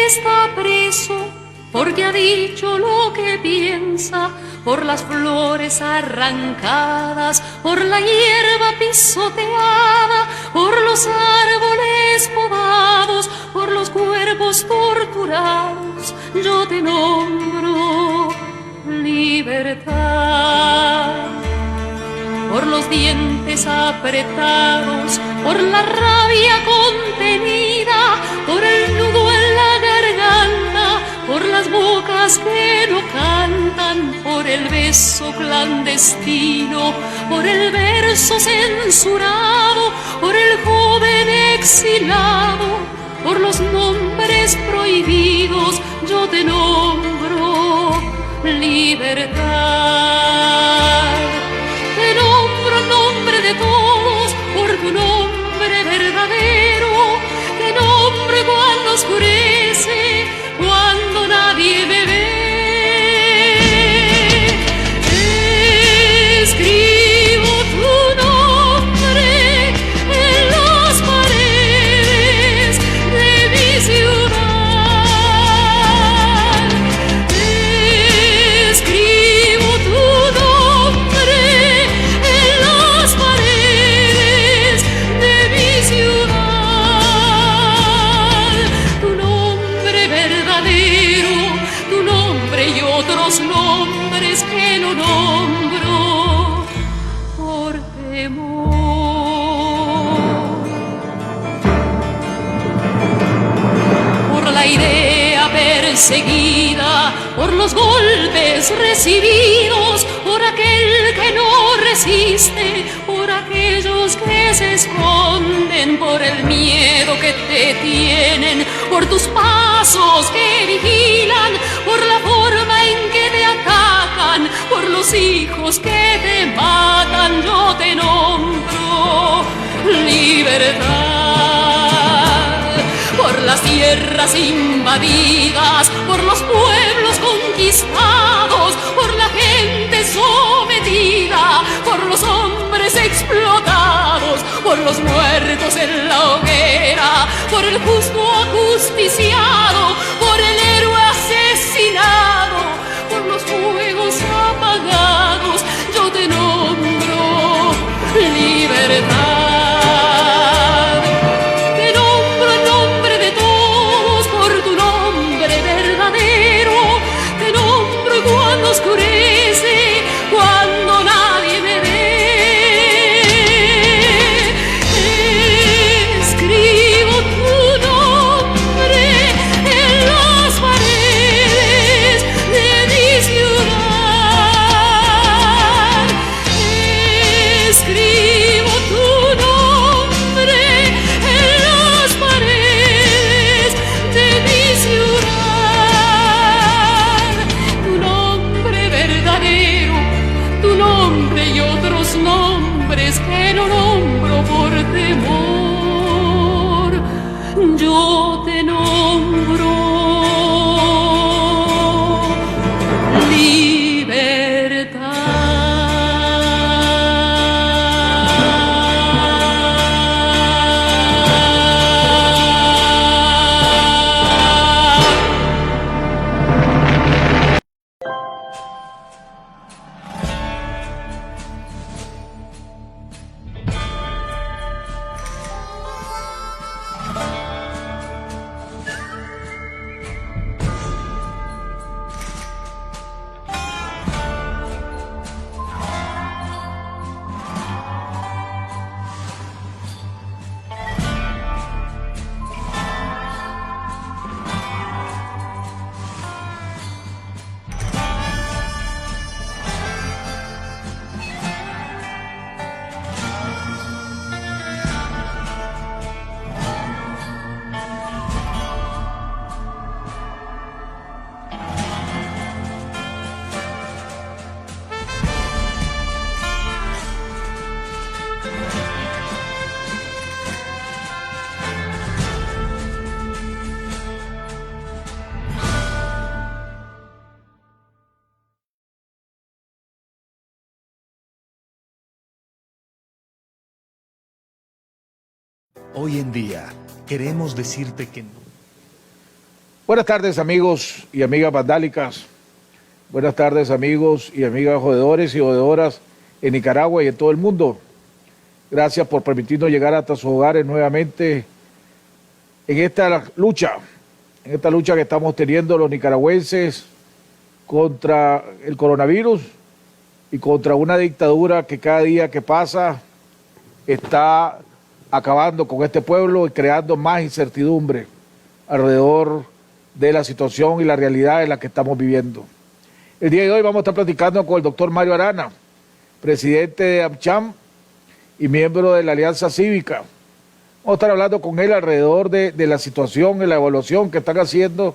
está preso porque ha dicho lo que piensa, por las flores arrancadas, por la hierba pisoteada, por los árboles podados, por los cuerpos torturados. Yo te nombro libertad. Por los dientes apretados, por la rabia contenida, por el nudo en la garganta, por las bocas que no cantan, por el beso clandestino, por el verso censurado, por el joven exilado, por los nombres prohibidos. Yo te nombro libertad. Te nombro en nombre de todos, por tu nombre verdadero. Te nombro cuando oscurece, cuando nadie me ve. Escribo tu nombre en las paredes de mi ciudad. Escribo tu nombre en las paredes de mi ciudad. Tu nombre verdadero, tu nombre y otros nombres que no nombro por temor. Por la idea perseguida, por los golpes recibidos, por aquel que no resiste, por aquellos que se esconden, por el miedo que te tienen, por tus pasos que vigilan, por la forma en que te atacan, por los hijos que te matan. Yo te nombro libertad. Por las tierras invadidas, por los pueblos conquistados, por la gente sometida, por los hombres explotados, por los muertos en la hoguera, por el justo ajusticiado, por el héroe asesinado, por los fuegos apagados. Yo te nombro libertad. Cuando oscurece, cuando nadie me ve, escribo tu nombre en las paredes de mi ciudad. Escribo tu nombre en las paredes de mi ciudad. Tu nombre y otros nombres que no nombro por temor. Yo te nombro libertad. Hoy en día, queremos decirte que no. Buenas tardes, amigos y amigas vandálicas. Buenas tardes, amigos y amigas jodedores y jodedoras en Nicaragua y en todo el mundo. Gracias por permitirnos llegar hasta sus hogares nuevamente en esta lucha que estamos teniendo los nicaragüenses contra el coronavirus y contra una dictadura que cada día que pasa está acabando con este pueblo y creando más incertidumbre alrededor de la situación y la realidad en la que estamos viviendo. El día de hoy vamos a estar platicando con el doctor Mario Arana, presidente de AmCham y miembro de la Alianza Cívica. Vamos a estar hablando con él alrededor de la situación y la evaluación que están haciendo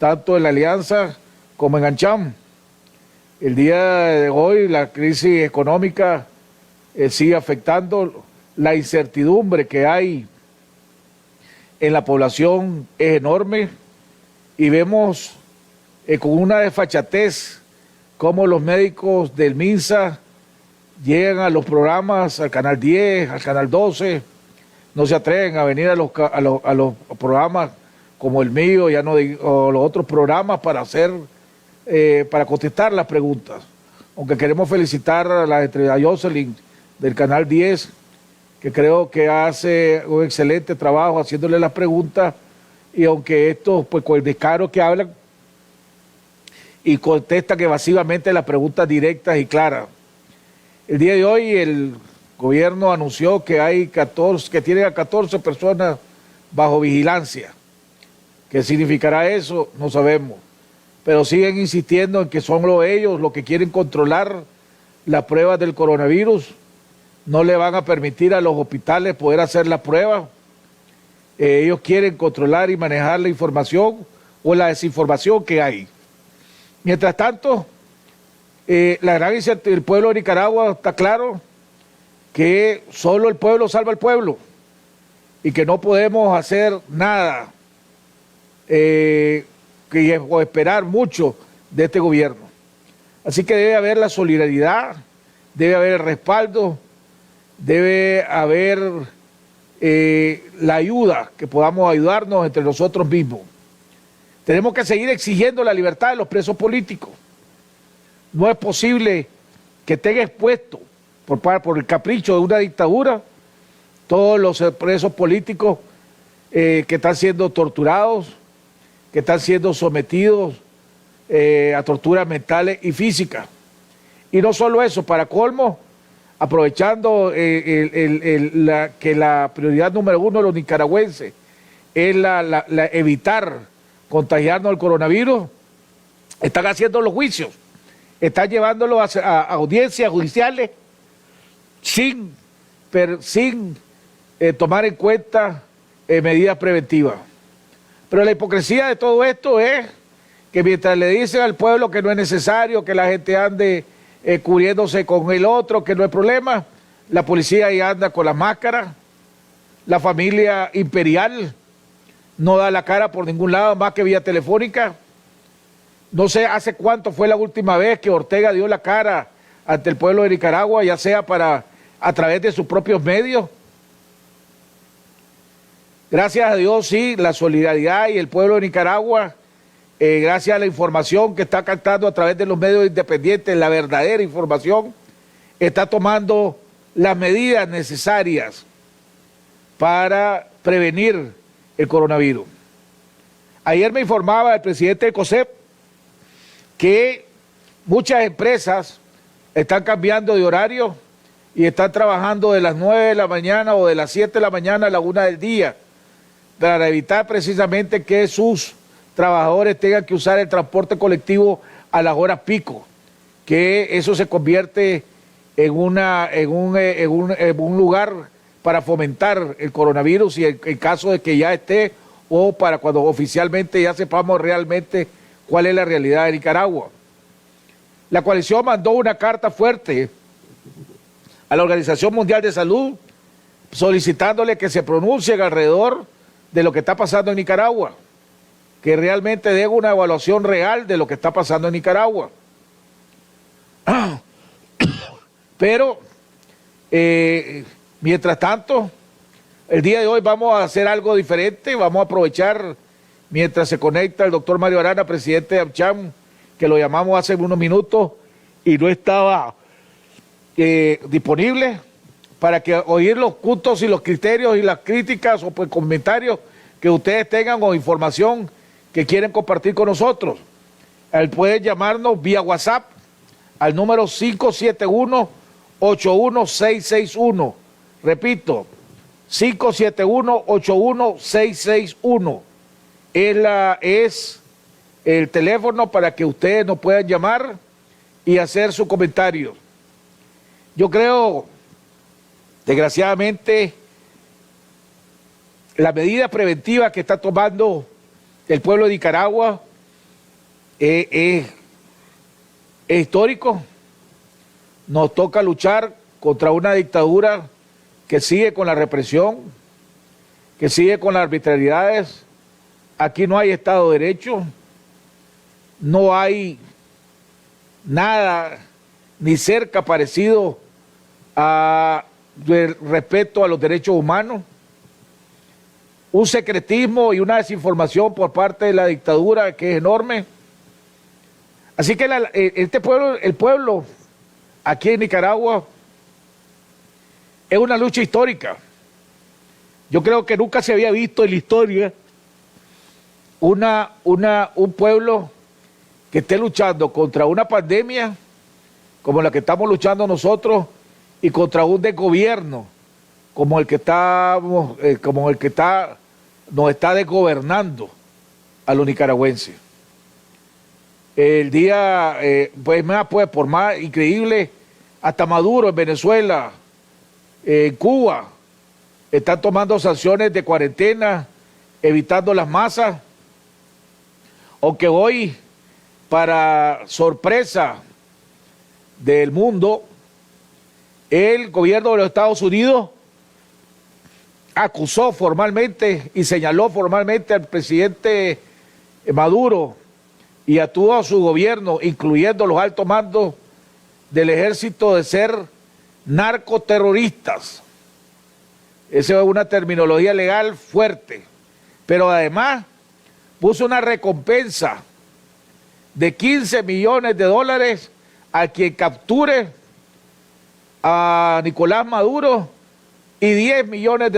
tanto en la Alianza como en AmCham. El día de hoy la crisis económica sigue afectando, la incertidumbre que hay en la población es enorme y vemos con una desfachatez cómo los médicos del MINSA llegan a los programas, al Canal 10, al Canal 12, no se atreven a venir a los programas como el mío, ya no o los otros programas para contestar las preguntas. Aunque queremos felicitar a Jocelyn del Canal 10, que creo que hace un excelente trabajo haciéndole las preguntas, y aunque estos, pues con el descaro que hablan y contestan evasivamente las preguntas directas y claras. El día de hoy el gobierno anunció que tienen a 14 personas bajo vigilancia. ¿Qué significará eso? No sabemos. Pero siguen insistiendo en que son ellos los que quieren controlar las pruebas del coronavirus. No le van a permitir a los hospitales poder hacer la prueba. Ellos quieren controlar y manejar la información o la desinformación que hay. Mientras tanto, la gran incertidumbre del pueblo de Nicaragua está claro que solo el pueblo salva al pueblo y que no podemos hacer nada o esperar mucho de este gobierno. Así que debe haber la solidaridad, debe haber el respaldo, debe haber la ayuda, que podamos ayudarnos entre nosotros mismos. Tenemos que seguir exigiendo la libertad de los presos políticos. No es posible que estén expuestos por el capricho de una dictadura todos los presos políticos que están siendo torturados, que están siendo sometidos a torturas mentales y físicas. Y no solo eso, para colmo, aprovechando que la prioridad número uno de los nicaragüenses es evitar contagiarnos del coronavirus, están haciendo los juicios, están llevándolos a audiencias judiciales sin tomar en cuenta medidas preventivas. Pero la hipocresía de todo esto es que mientras le dicen al pueblo que no es necesario que la gente ande cubriéndose con el otro, que no hay problema, la policía ahí anda con las máscaras, la familia imperial no da la cara por ningún lado más que vía telefónica. No sé hace cuánto fue la última vez que Ortega dio la cara ante el pueblo de Nicaragua, ya sea a través de sus propios medios. Gracias a Dios, sí, la solidaridad y el pueblo de Nicaragua, gracias a la información que está captando a través de los medios independientes, la verdadera información, está tomando las medidas necesarias para prevenir el coronavirus. Ayer me informaba el presidente del COSEP que muchas empresas están cambiando de horario y están trabajando de las 9 de la mañana o de las 7 de la mañana a la 1 del día para evitar precisamente que sus trabajadores tengan que usar el transporte colectivo a las horas pico, que eso se convierte en un lugar para fomentar el coronavirus y en caso de que ya esté o para cuando oficialmente ya sepamos realmente cuál es la realidad de Nicaragua. La coalición mandó una carta fuerte a la Organización Mundial de Salud solicitándole que se pronuncien alrededor de lo que está pasando en Nicaragua, que realmente dé una evaluación real de lo que está pasando en Nicaragua. Pero, mientras tanto, el día de hoy vamos a hacer algo diferente, vamos a aprovechar mientras se conecta el doctor Mario Arana, presidente de AmCham, que lo llamamos hace unos minutos y no estaba disponible, para que oír los puntos y los criterios y las críticas o pues comentarios que ustedes tengan o información que quieren compartir con nosotros. Él puede llamarnos vía WhatsApp al número 571-81661. Repito, 571-81661. Es el teléfono para que ustedes nos puedan llamar y hacer su comentario. Yo creo, desgraciadamente, la medida preventiva que está tomando el pueblo de Nicaragua es histórico. Nos toca luchar contra una dictadura que sigue con la represión, que sigue con las arbitrariedades. Aquí no hay Estado de Derecho, no hay nada ni cerca parecido a respeto a los derechos humanos. Un secretismo y una desinformación por parte de la dictadura que es enorme. Así que el pueblo aquí en Nicaragua es una lucha histórica. Yo creo que nunca se había visto en la historia un pueblo que esté luchando contra una pandemia como la que estamos luchando nosotros y contra un desgobierno como el que nos está desgobernando a los nicaragüenses. El día, por más increíble, hasta Maduro en Venezuela, en Cuba, están tomando sanciones de cuarentena, evitando las masas, aunque hoy, para sorpresa del mundo, el gobierno de los Estados Unidos acusó formalmente y señaló formalmente al presidente Maduro y a todo su gobierno, incluyendo los altos mandos del ejército, de ser narcoterroristas. Esa es una terminología legal fuerte, pero además puso una recompensa de $15 millones a quien capture a Nicolás Maduro y $10 millones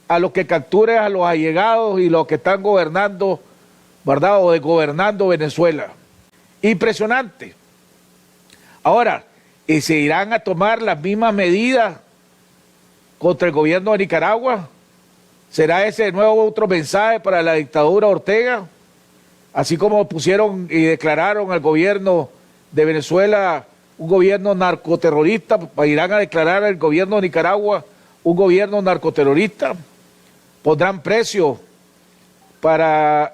a los que capturen a los allegados y los que están gobernando, ¿verdad? O desgobernando Venezuela. Impresionante. Ahora, ¿y se irán a tomar las mismas medidas contra el gobierno de Nicaragua? ¿Será ese de nuevo otro mensaje para la dictadura Ortega? Así como pusieron y declararon al gobierno de Venezuela un gobierno narcoterrorista, irán a declarar al gobierno de Nicaragua un gobierno narcoterrorista. Pondrán precio para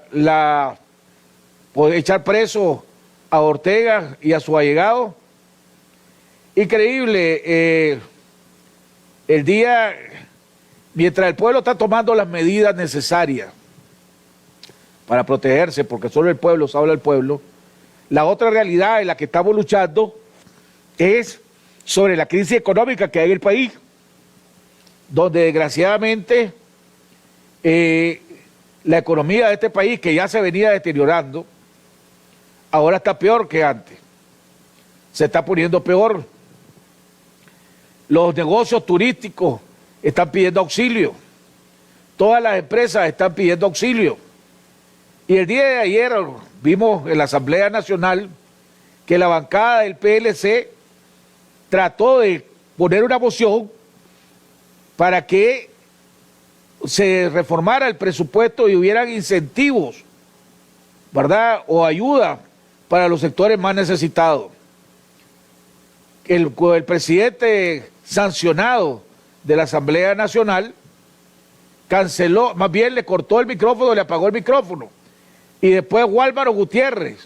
echar preso a Ortega y a su allegado. Increíble, mientras el pueblo está tomando las medidas necesarias para protegerse, porque solo el pueblo sabe al pueblo, la otra realidad en la que estamos luchando es sobre la crisis económica que hay en el país, donde desgraciadamente la economía de este país, que ya se venía deteriorando, ahora está peor que antes, se está poniendo peor. Los negocios turísticos están pidiendo auxilio, todas las empresas están pidiendo auxilio. Y el día de ayer vimos en la Asamblea Nacional que la bancada del PLC trató de poner una moción para que se reformara el presupuesto y hubieran incentivos, ¿verdad? O ayuda para los sectores más necesitados. El presidente sancionado de la Asamblea Nacional canceló, más bien le cortó el micrófono, le apagó el micrófono. Y después Álvaro Gutiérrez,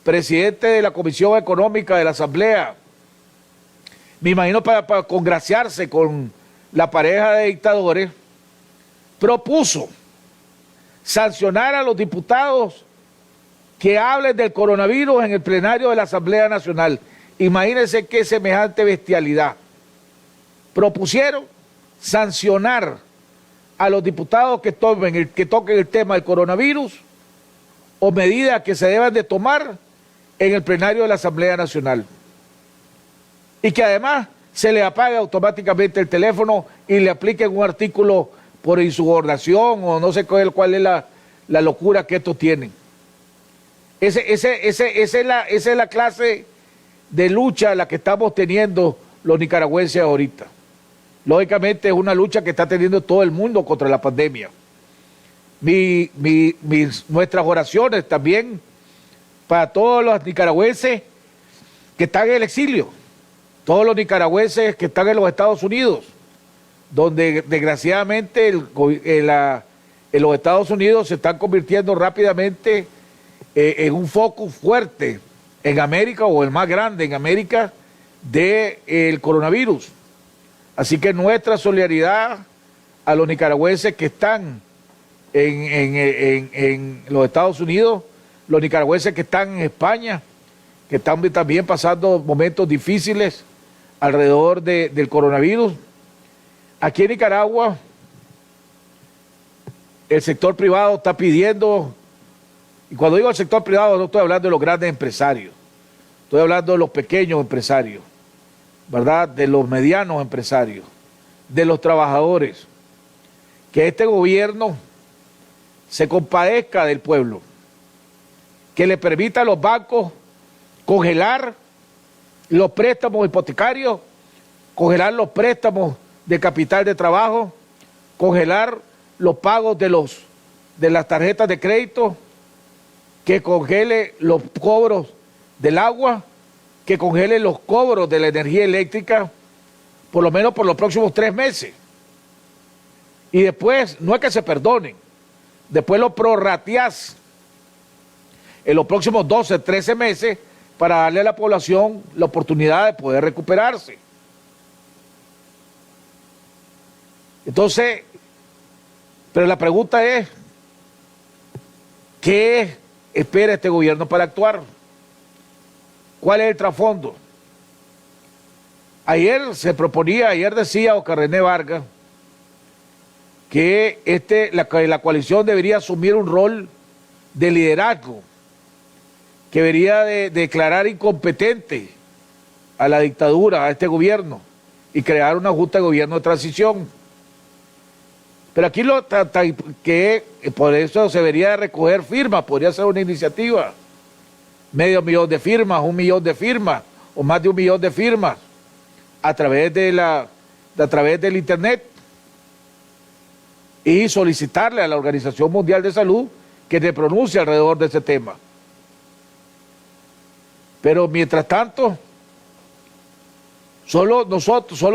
presidente de la Comisión Económica de la Asamblea, me imagino para congraciarse con la pareja de dictadores, propuso sancionar a los diputados que hablen del coronavirus en el plenario de la Asamblea Nacional. Imagínense qué semejante bestialidad. Propusieron sancionar a los diputados que toquen el tema del coronavirus o medidas que se deban de tomar en el plenario de la Asamblea Nacional. Y que además se le apague automáticamente el teléfono y le apliquen un artículo por insubordinación o no sé cuál es la locura que estos tienen. Esa es la clase de lucha la que estamos teniendo los nicaragüenses ahorita. Lógicamente es una lucha que está teniendo todo el mundo contra la pandemia. Nuestras oraciones también para todos los nicaragüenses que están en el exilio, todos los nicaragüenses que están en los Estados Unidos, donde desgraciadamente en los Estados Unidos se están convirtiendo rápidamente en un foco fuerte en América, o el más grande en América, del coronavirus. Así que nuestra solidaridad a los nicaragüenses que están en los Estados Unidos, los nicaragüenses que están en España, que están también pasando momentos difíciles alrededor del coronavirus. Aquí en Nicaragua, el sector privado está pidiendo, y cuando digo el sector privado no estoy hablando de los grandes empresarios, estoy hablando de los pequeños empresarios, ¿verdad? De los medianos empresarios, de los trabajadores, que este gobierno se compadezca del pueblo, que le permita a los bancos congelar los préstamos hipotecarios, congelar los préstamos de capital de trabajo, congelar los pagos de las tarjetas de crédito, que congele los cobros del agua, que congele los cobros de la energía eléctrica, por lo menos por los próximos 3 meses. Y después, no es que se perdonen, después lo prorrateás en los próximos 12, 13 meses para darle a la población la oportunidad de poder recuperarse. Entonces, pero la pregunta es, ¿qué espera este gobierno para actuar? ¿Cuál es el trasfondo? Ayer decía Oscar René Vargas que la coalición debería asumir un rol de liderazgo, que debería de declarar incompetente a la dictadura, a este gobierno, y crear una junta de gobierno de transición. Pero aquí por eso se debería recoger firmas, podría ser una iniciativa, 500,000 de firmas, 1 millón de firmas, o más de 1 millón de firmas, a través del internet, y solicitarle a la Organización Mundial de Salud que se pronuncie alrededor de ese tema. Pero mientras tanto, solo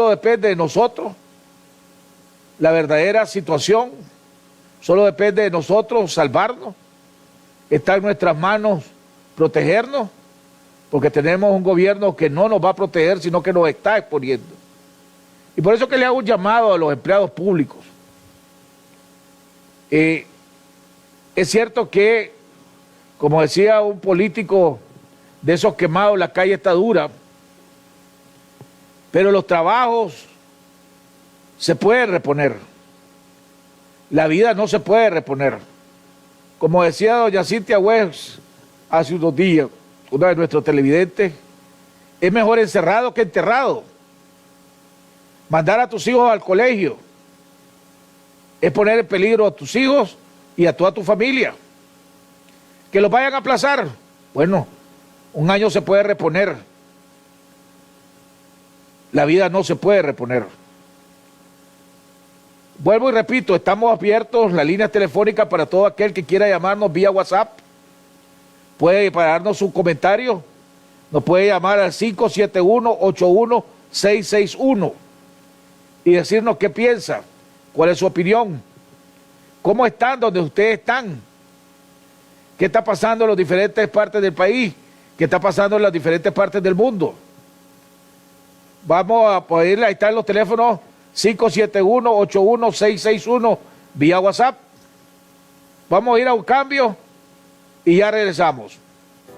depende de nosotros la verdadera situación, solo depende de nosotros salvarnos, está en nuestras manos protegernos, porque tenemos un gobierno que no nos va a proteger, sino que nos está exponiendo. Y por eso que le hago un llamado a los empleados públicos. Es cierto que, como decía un político de esos quemados, la calle está dura, pero los trabajos se pueden reponer. La vida no se puede reponer. Como decía doña Cintia West hace unos días, una de nuestros televidentes, es mejor encerrado que enterrado. Mandar a tus hijos al colegio es poner en peligro a tus hijos y a toda tu familia. Que los vayan a aplazar, bueno, 1 año se puede reponer. La vida no se puede reponer. Vuelvo y repito, estamos abiertos, las líneas telefónicas para todo aquel que quiera llamarnos vía WhatsApp. Puede darnos su comentario, nos puede llamar al 571-81-661 y decirnos qué piensa, cuál es su opinión, cómo están donde ustedes están, qué está pasando en las diferentes partes del país, qué está pasando en las diferentes partes del mundo. Vamos a poder, ahí están los teléfonos 571-81-661 vía WhatsApp. Vamos a ir a un cambio y ya regresamos.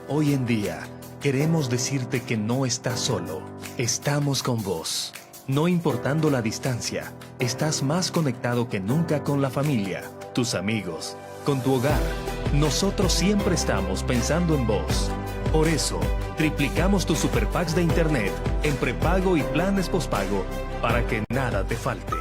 Hoy en día, queremos decirte que no estás solo. Estamos con vos. No importando la distancia, estás más conectado que nunca con la familia, tus amigos, con tu hogar. Nosotros siempre estamos pensando en vos. Por eso, triplicamos tus super packs de internet en prepago y planes postpago para que nada te falte.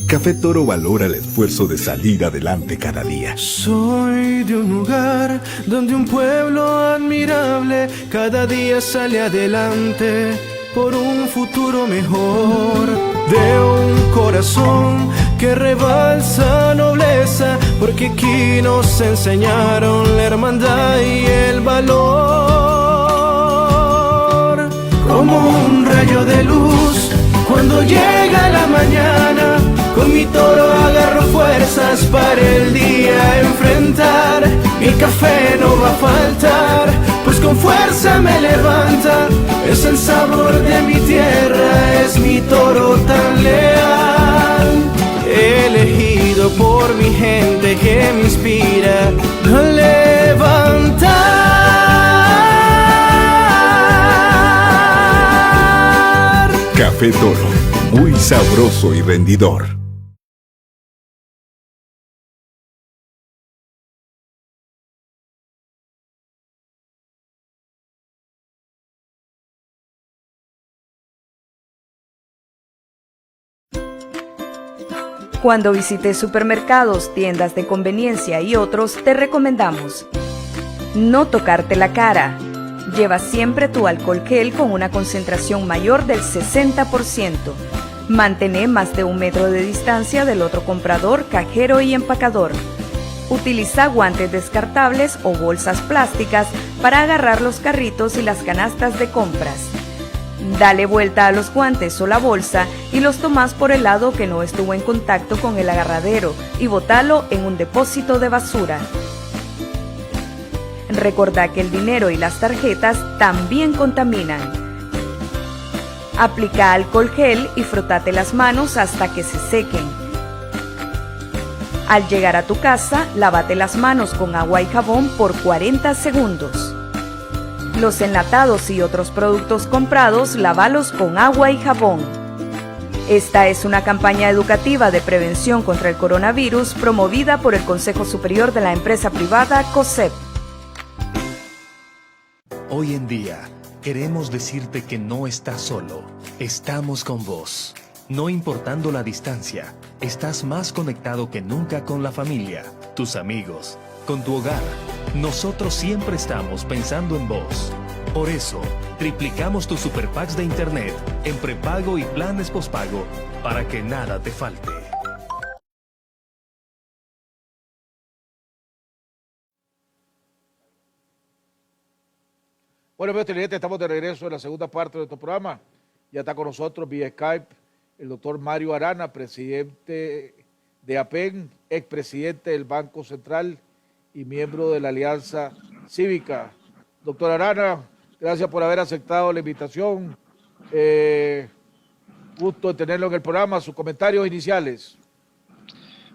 Café Toro valora el esfuerzo de salir adelante cada día. Soy de un lugar donde un pueblo admirable cada día sale adelante por un futuro mejor. De un corazón que rebalsa nobleza, porque aquí nos enseñaron la hermandad y el valor. Como un rayo de luz cuando llega la mañana, con mi toro agarro fuerzas para el día enfrentar. Mi café no va a faltar, pues con fuerza me levanta. Es el sabor de mi tierra, es mi toro tan leal. Elegido por mi gente que me inspira a levantar. Café Toro, muy sabroso y rendidor. Cuando visites supermercados, tiendas de conveniencia y otros, te recomendamos no tocarte la cara. Lleva siempre tu alcohol gel con una concentración mayor del 60%. Mantén más de 1 metro de distancia del otro comprador, cajero y empacador. Utiliza guantes descartables o bolsas plásticas para agarrar los carritos y las canastas de compras. Dale vuelta a los guantes o la bolsa y los tomás por el lado que no estuvo en contacto con el agarradero y botalo en un depósito de basura. Recordá que el dinero y las tarjetas también contaminan. Aplica alcohol gel y frótate las manos hasta que se sequen. Al llegar a tu casa, lávate las manos con agua y jabón por 40 segundos. Los enlatados y otros productos comprados, lávalos con agua y jabón. Esta es una campaña educativa de prevención contra el coronavirus promovida por el Consejo Superior de la Empresa Privada, COSEP. Hoy en día, queremos decirte que no estás solo. Estamos con vos. No importando la distancia, estás más conectado que nunca con la familia, tus amigos, con tu hogar. Nosotros siempre estamos pensando en vos. Por eso, triplicamos tus super packs de internet en prepago y planes postpago para que nada te falte. Bueno, amigos televidentes, estamos de regreso en la segunda parte de nuestro programa. Ya está con nosotros vía Skype el doctor Mario Arana, presidente de APEN, expresidente del Banco Central y miembro de la Alianza Cívica. Doctor Arana, gracias por haber aceptado la invitación. Gusto de tenerlo en el programa. Sus comentarios iniciales.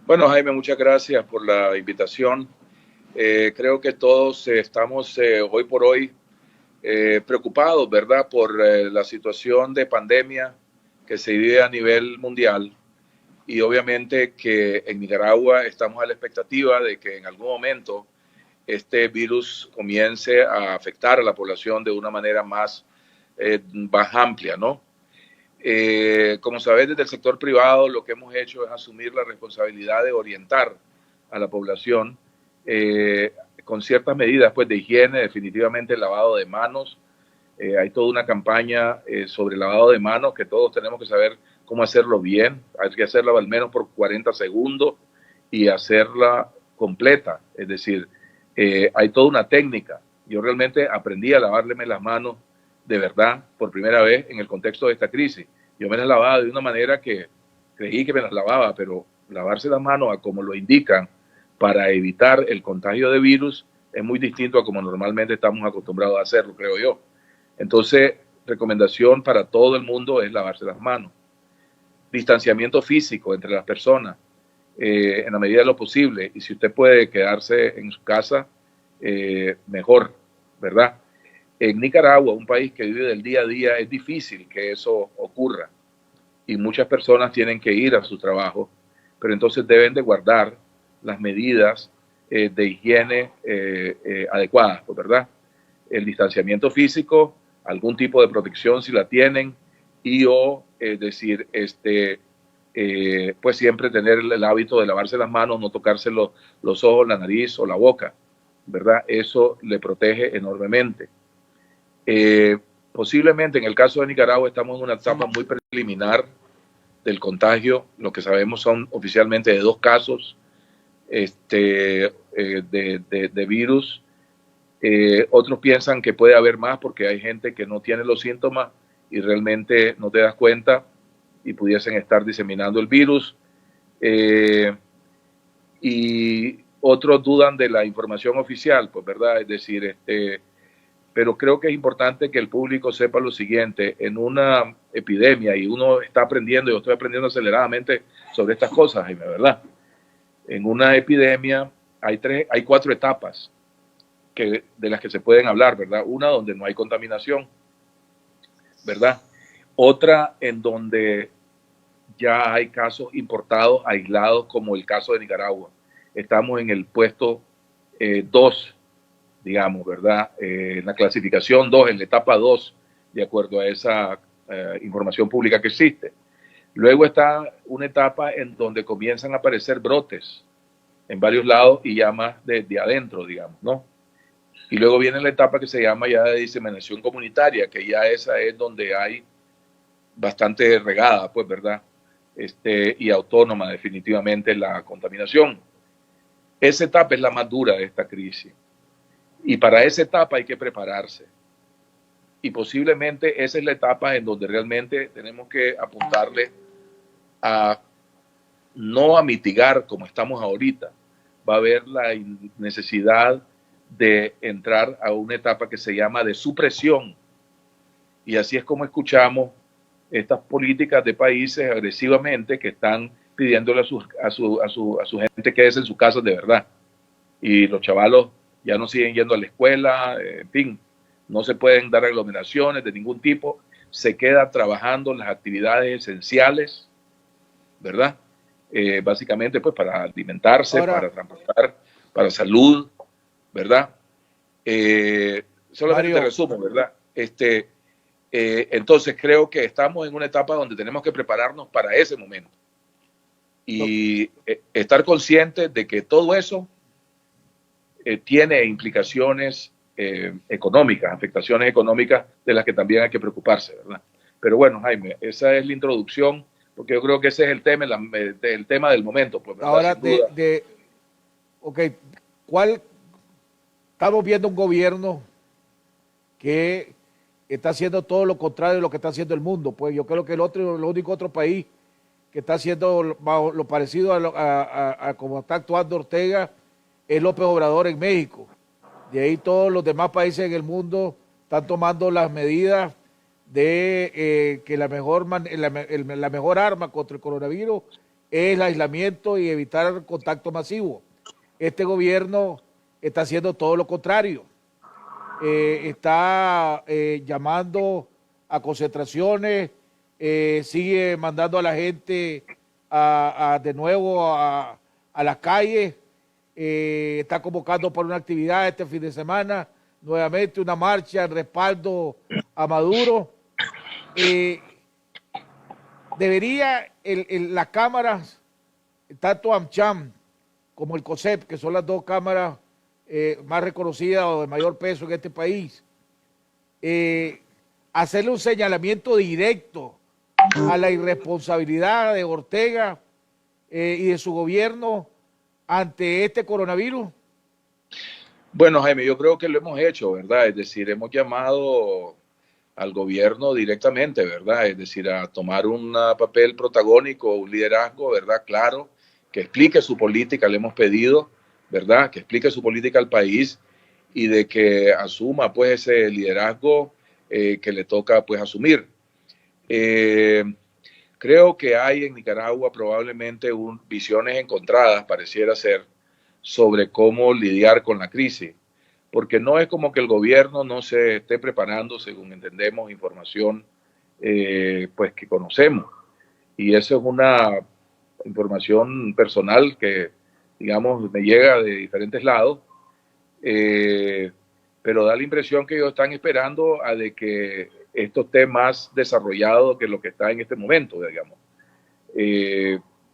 Bueno, Jaime, muchas gracias por la invitación. Creo que todos estamos hoy por hoy preocupados, ¿verdad?, por la situación de pandemia que se vive a nivel mundial, y obviamente que en Nicaragua estamos a la expectativa de que en algún momento este virus comience a afectar a la población de una manera más amplia, ¿no? Como sabés, desde el sector privado lo que hemos hecho es asumir la responsabilidad de orientar a la población con ciertas medidas pues, de higiene, definitivamente el lavado de manos. Hay toda una campaña sobre el lavado de manos que todos tenemos que saber cómo hacerlo bien. Hay que hacerla al menos por 40 segundos y hacerla completa. Es decir, hay toda una técnica. Yo realmente aprendí a lavarme las manos de verdad por primera vez en el contexto de esta crisis. Yo me las lavaba de una manera que creí que me las lavaba, pero lavarse las manos a como lo indican para evitar el contagio de virus es muy distinto a como normalmente estamos acostumbrados a hacerlo, creo yo. Entonces, recomendación para todo el mundo es lavarse las manos. Distanciamiento físico entre las personas en la medida de lo posible. Y si usted puede quedarse en su casa, mejor, ¿verdad? En Nicaragua, un país que vive del día a día, es difícil que eso ocurra. y muchas personas tienen que ir a su trabajo, pero entonces deben de guardar las medidas de higiene adecuadas, pues, ¿verdad? El distanciamiento físico, algún tipo de protección si la tienen, y pues siempre tener el hábito de lavarse las manos, no tocarse los ojos, la nariz o la boca, ¿verdad? Eso le protege enormemente. Posiblemente en el caso de Nicaragua estamos en una etapa muy preliminar del contagio. Lo que sabemos son oficialmente de 2 casos de virus. Otros piensan que puede haber más porque hay gente que no tiene los síntomas y realmente no te das cuenta y pudiesen estar diseminando el virus. Y otros dudan de la información oficial, pues, ¿verdad? Es decir, pero creo que es importante que el público sepa lo siguiente: en una epidemia, y uno está aprendiendo, yo estoy aprendiendo aceleradamente sobre estas cosas, Jaime, ¿verdad? En una epidemia hay 4 etapas de las que se pueden hablar, ¿verdad? Una donde no hay contaminación, ¿verdad? Otra en donde ya hay casos importados, aislados, como el caso de Nicaragua. Estamos en el puesto 2, digamos, ¿verdad? En la clasificación 2, en la etapa 2, de acuerdo a esa información pública que existe. Luego está una etapa en donde comienzan a aparecer brotes en varios lados y ya más de adentro, digamos, ¿no? Y luego viene la etapa que se llama ya de diseminación comunitaria, que ya esa es donde hay bastante regada, pues, ¿verdad? Y autónoma definitivamente la contaminación. Esa etapa es la más dura de esta crisis. Y para esa etapa hay que prepararse. Y posiblemente esa es la etapa en donde realmente tenemos que apuntarle no a mitigar como estamos ahorita. Va a haber la necesidad de entrar a una etapa que se llama de supresión. Y así es como escuchamos estas políticas de países agresivamente que están pidiéndole a su gente que es en sus casas de verdad. Y los chavalos ya no siguen yendo a la escuela, en fin, no se pueden dar aglomeraciones de ningún tipo, se queda trabajando en las actividades esenciales, ¿verdad? Básicamente pues para alimentarse, para transportar, para salud, ¿verdad? Solamente te resumo, ¿verdad? Entonces creo que estamos en una etapa donde tenemos que prepararnos para ese momento y estar conscientes de que todo eso tiene implicaciones económicas, afectaciones económicas de las que también hay que preocuparse, ¿verdad? Pero bueno, Jaime, esa es la introducción, porque yo creo que ese es el tema del momento. Pues, ¿verdad? Ahora, estamos viendo un gobierno que está haciendo todo lo contrario de lo que está haciendo el mundo. Pues yo creo que el único otro país que está haciendo lo parecido a como está actuando Ortega es López Obrador en México. De ahí todos los demás países en el mundo están tomando las medidas de que la mejor arma contra el coronavirus es el aislamiento y evitar contacto masivo. Este gobierno está haciendo todo lo contrario. Está llamando a concentraciones, sigue mandando a la gente de nuevo a las calles, está convocando para una actividad este fin de semana, nuevamente una marcha en respaldo a Maduro. Debería las cámaras, tanto AmCham como el COSEP, que son las 2 cámaras más reconocidas o de mayor peso en este país, hacerle un señalamiento directo a la irresponsabilidad de Ortega y de su gobierno ante este coronavirus? Bueno, Jaime, yo creo que lo hemos hecho, ¿verdad? Es decir, hemos llamado al gobierno directamente, ¿verdad? Es decir, a tomar un papel protagónico, un liderazgo, ¿verdad? Claro, que explique su política, le hemos pedido, ¿verdad? Que explique su política al país y de que asuma pues ese liderazgo que le toca pues asumir. Creo que hay en Nicaragua probablemente visiones encontradas, pareciera ser, sobre cómo lidiar con la crisis, porque no es como que el gobierno no se esté preparando, según entendemos, información pues que conocemos. Y eso es una información personal que, digamos, me llega de diferentes lados, pero da la impresión que ellos están esperando a de que esto esté más desarrollado que lo que está en este momento, digamos.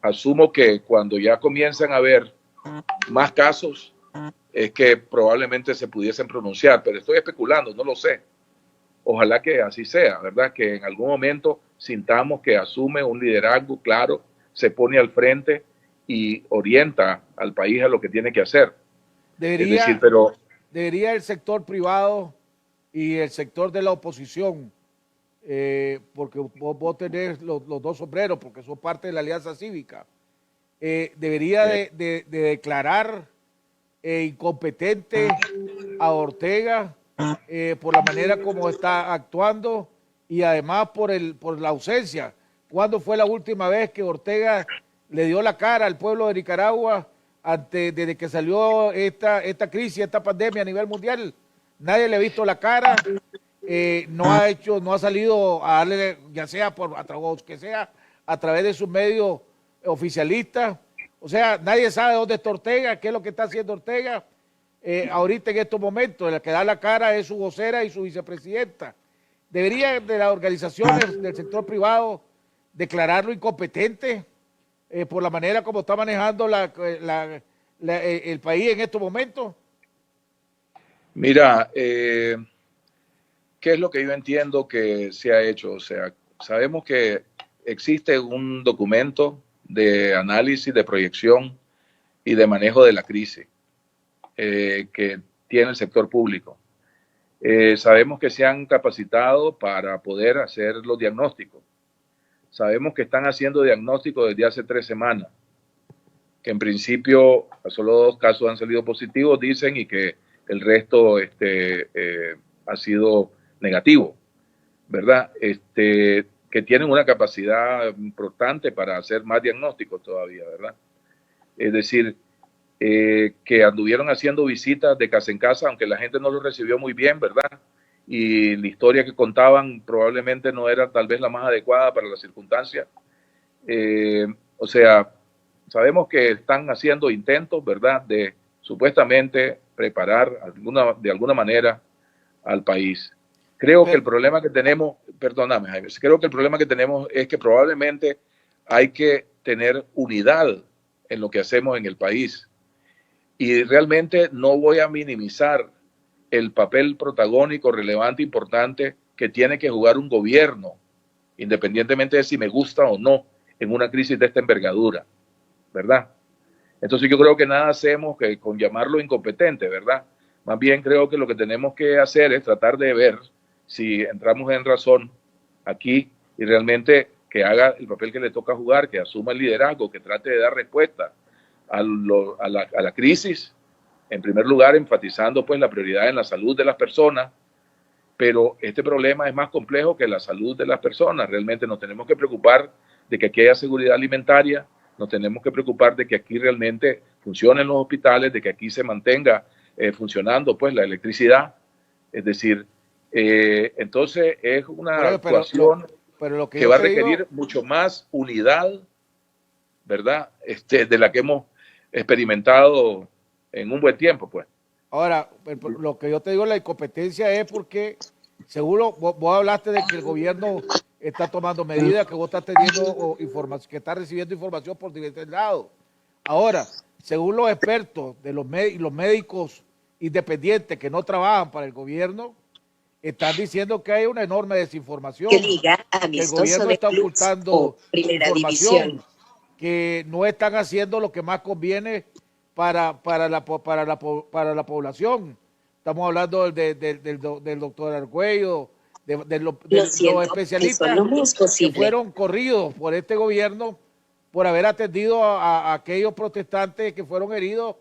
Asumo que cuando ya comienzan a haber más casos, es que probablemente se pudiesen pronunciar, pero estoy especulando, no lo sé. Ojalá que así sea, ¿verdad? Que en algún momento sintamos que asume un liderazgo claro, se pone al frente y orienta al país a lo que tiene que hacer. Debería el sector privado y el sector de la oposición, porque vos tenés los dos sombreros, porque sos parte de la Alianza Cívica, debería de declarar incompetente a Ortega por la manera como está actuando y además por la ausencia. ¿Cuándo fue la última vez que Ortega le dio la cara al pueblo de Nicaragua desde que salió esta crisis, esta pandemia a nivel mundial? Nadie le ha visto la cara, no ha salido a darle, ya sea a través de sus medios oficialistas. O sea, nadie sabe dónde está Ortega, qué es lo que está haciendo Ortega. Ahorita en estos momentos, la que da la cara es su vocera y su vicepresidenta. Debería de las organizaciones del sector privado declararlo incompetente por la manera como está manejando el país en estos momentos. Mira, ¿qué es lo que yo entiendo que se ha hecho? O sea, sabemos que existe un documento de análisis, de proyección y de manejo de la crisis que tiene el sector público. Sabemos que se han capacitado para poder hacer los diagnósticos. Sabemos que están haciendo diagnósticos desde hace 3 semanas, que en principio solo 2 casos han salido positivos, dicen, y que el resto ha sido negativo, ¿verdad? Que tienen una capacidad importante para hacer más diagnósticos todavía, ¿verdad? Es decir, que anduvieron haciendo visitas de casa en casa, aunque la gente no lo recibió muy bien, ¿verdad? Y la historia que contaban probablemente no era tal vez la más adecuada para las circunstancias. O sea, sabemos que están haciendo intentos, ¿verdad?, de supuestamente preparar de alguna manera al país. Creo que el problema que tenemos, perdóname, Jaime, creo que el problema que tenemos es que probablemente hay que tener unidad en lo que hacemos en el país. Y realmente no voy a minimizar el papel protagónico, relevante, importante que tiene que jugar un gobierno, independientemente de si me gusta o no, en una crisis de esta envergadura, ¿verdad? Entonces yo creo que nada hacemos que con llamarlo incompetente, ¿verdad? Más bien creo que lo que tenemos que hacer es tratar de ver si entramos en razón aquí y realmente que haga el papel que le toca jugar, que asuma el liderazgo, que trate de dar respuesta a la crisis, en primer lugar enfatizando pues la prioridad en la salud de las personas, pero este problema es más complejo que la salud de las personas. Realmente nos tenemos que preocupar de que aquí haya seguridad alimentaria, nos tenemos que preocupar de que aquí realmente funcionen los hospitales, de que aquí se mantenga funcionando pues la electricidad, es decir, entonces es una actuación que va a requerir mucho más unidad, ¿verdad? De la que hemos experimentado en un buen tiempo, pues. Ahora, lo que yo te digo, la incompetencia es porque, seguro, vos hablaste de que el gobierno está tomando medidas, que vos estás teniendo información, que está recibiendo información por diferentes lados. Ahora, según los expertos de los médicos independientes que no trabajan para el gobierno, están diciendo que hay una enorme desinformación, que el gobierno está ocultando información, que no están haciendo lo que más conviene para la población. Estamos hablando del doctor Argüello, de los especialistas que fueron corridos por este gobierno por haber atendido a aquellos protestantes que fueron heridos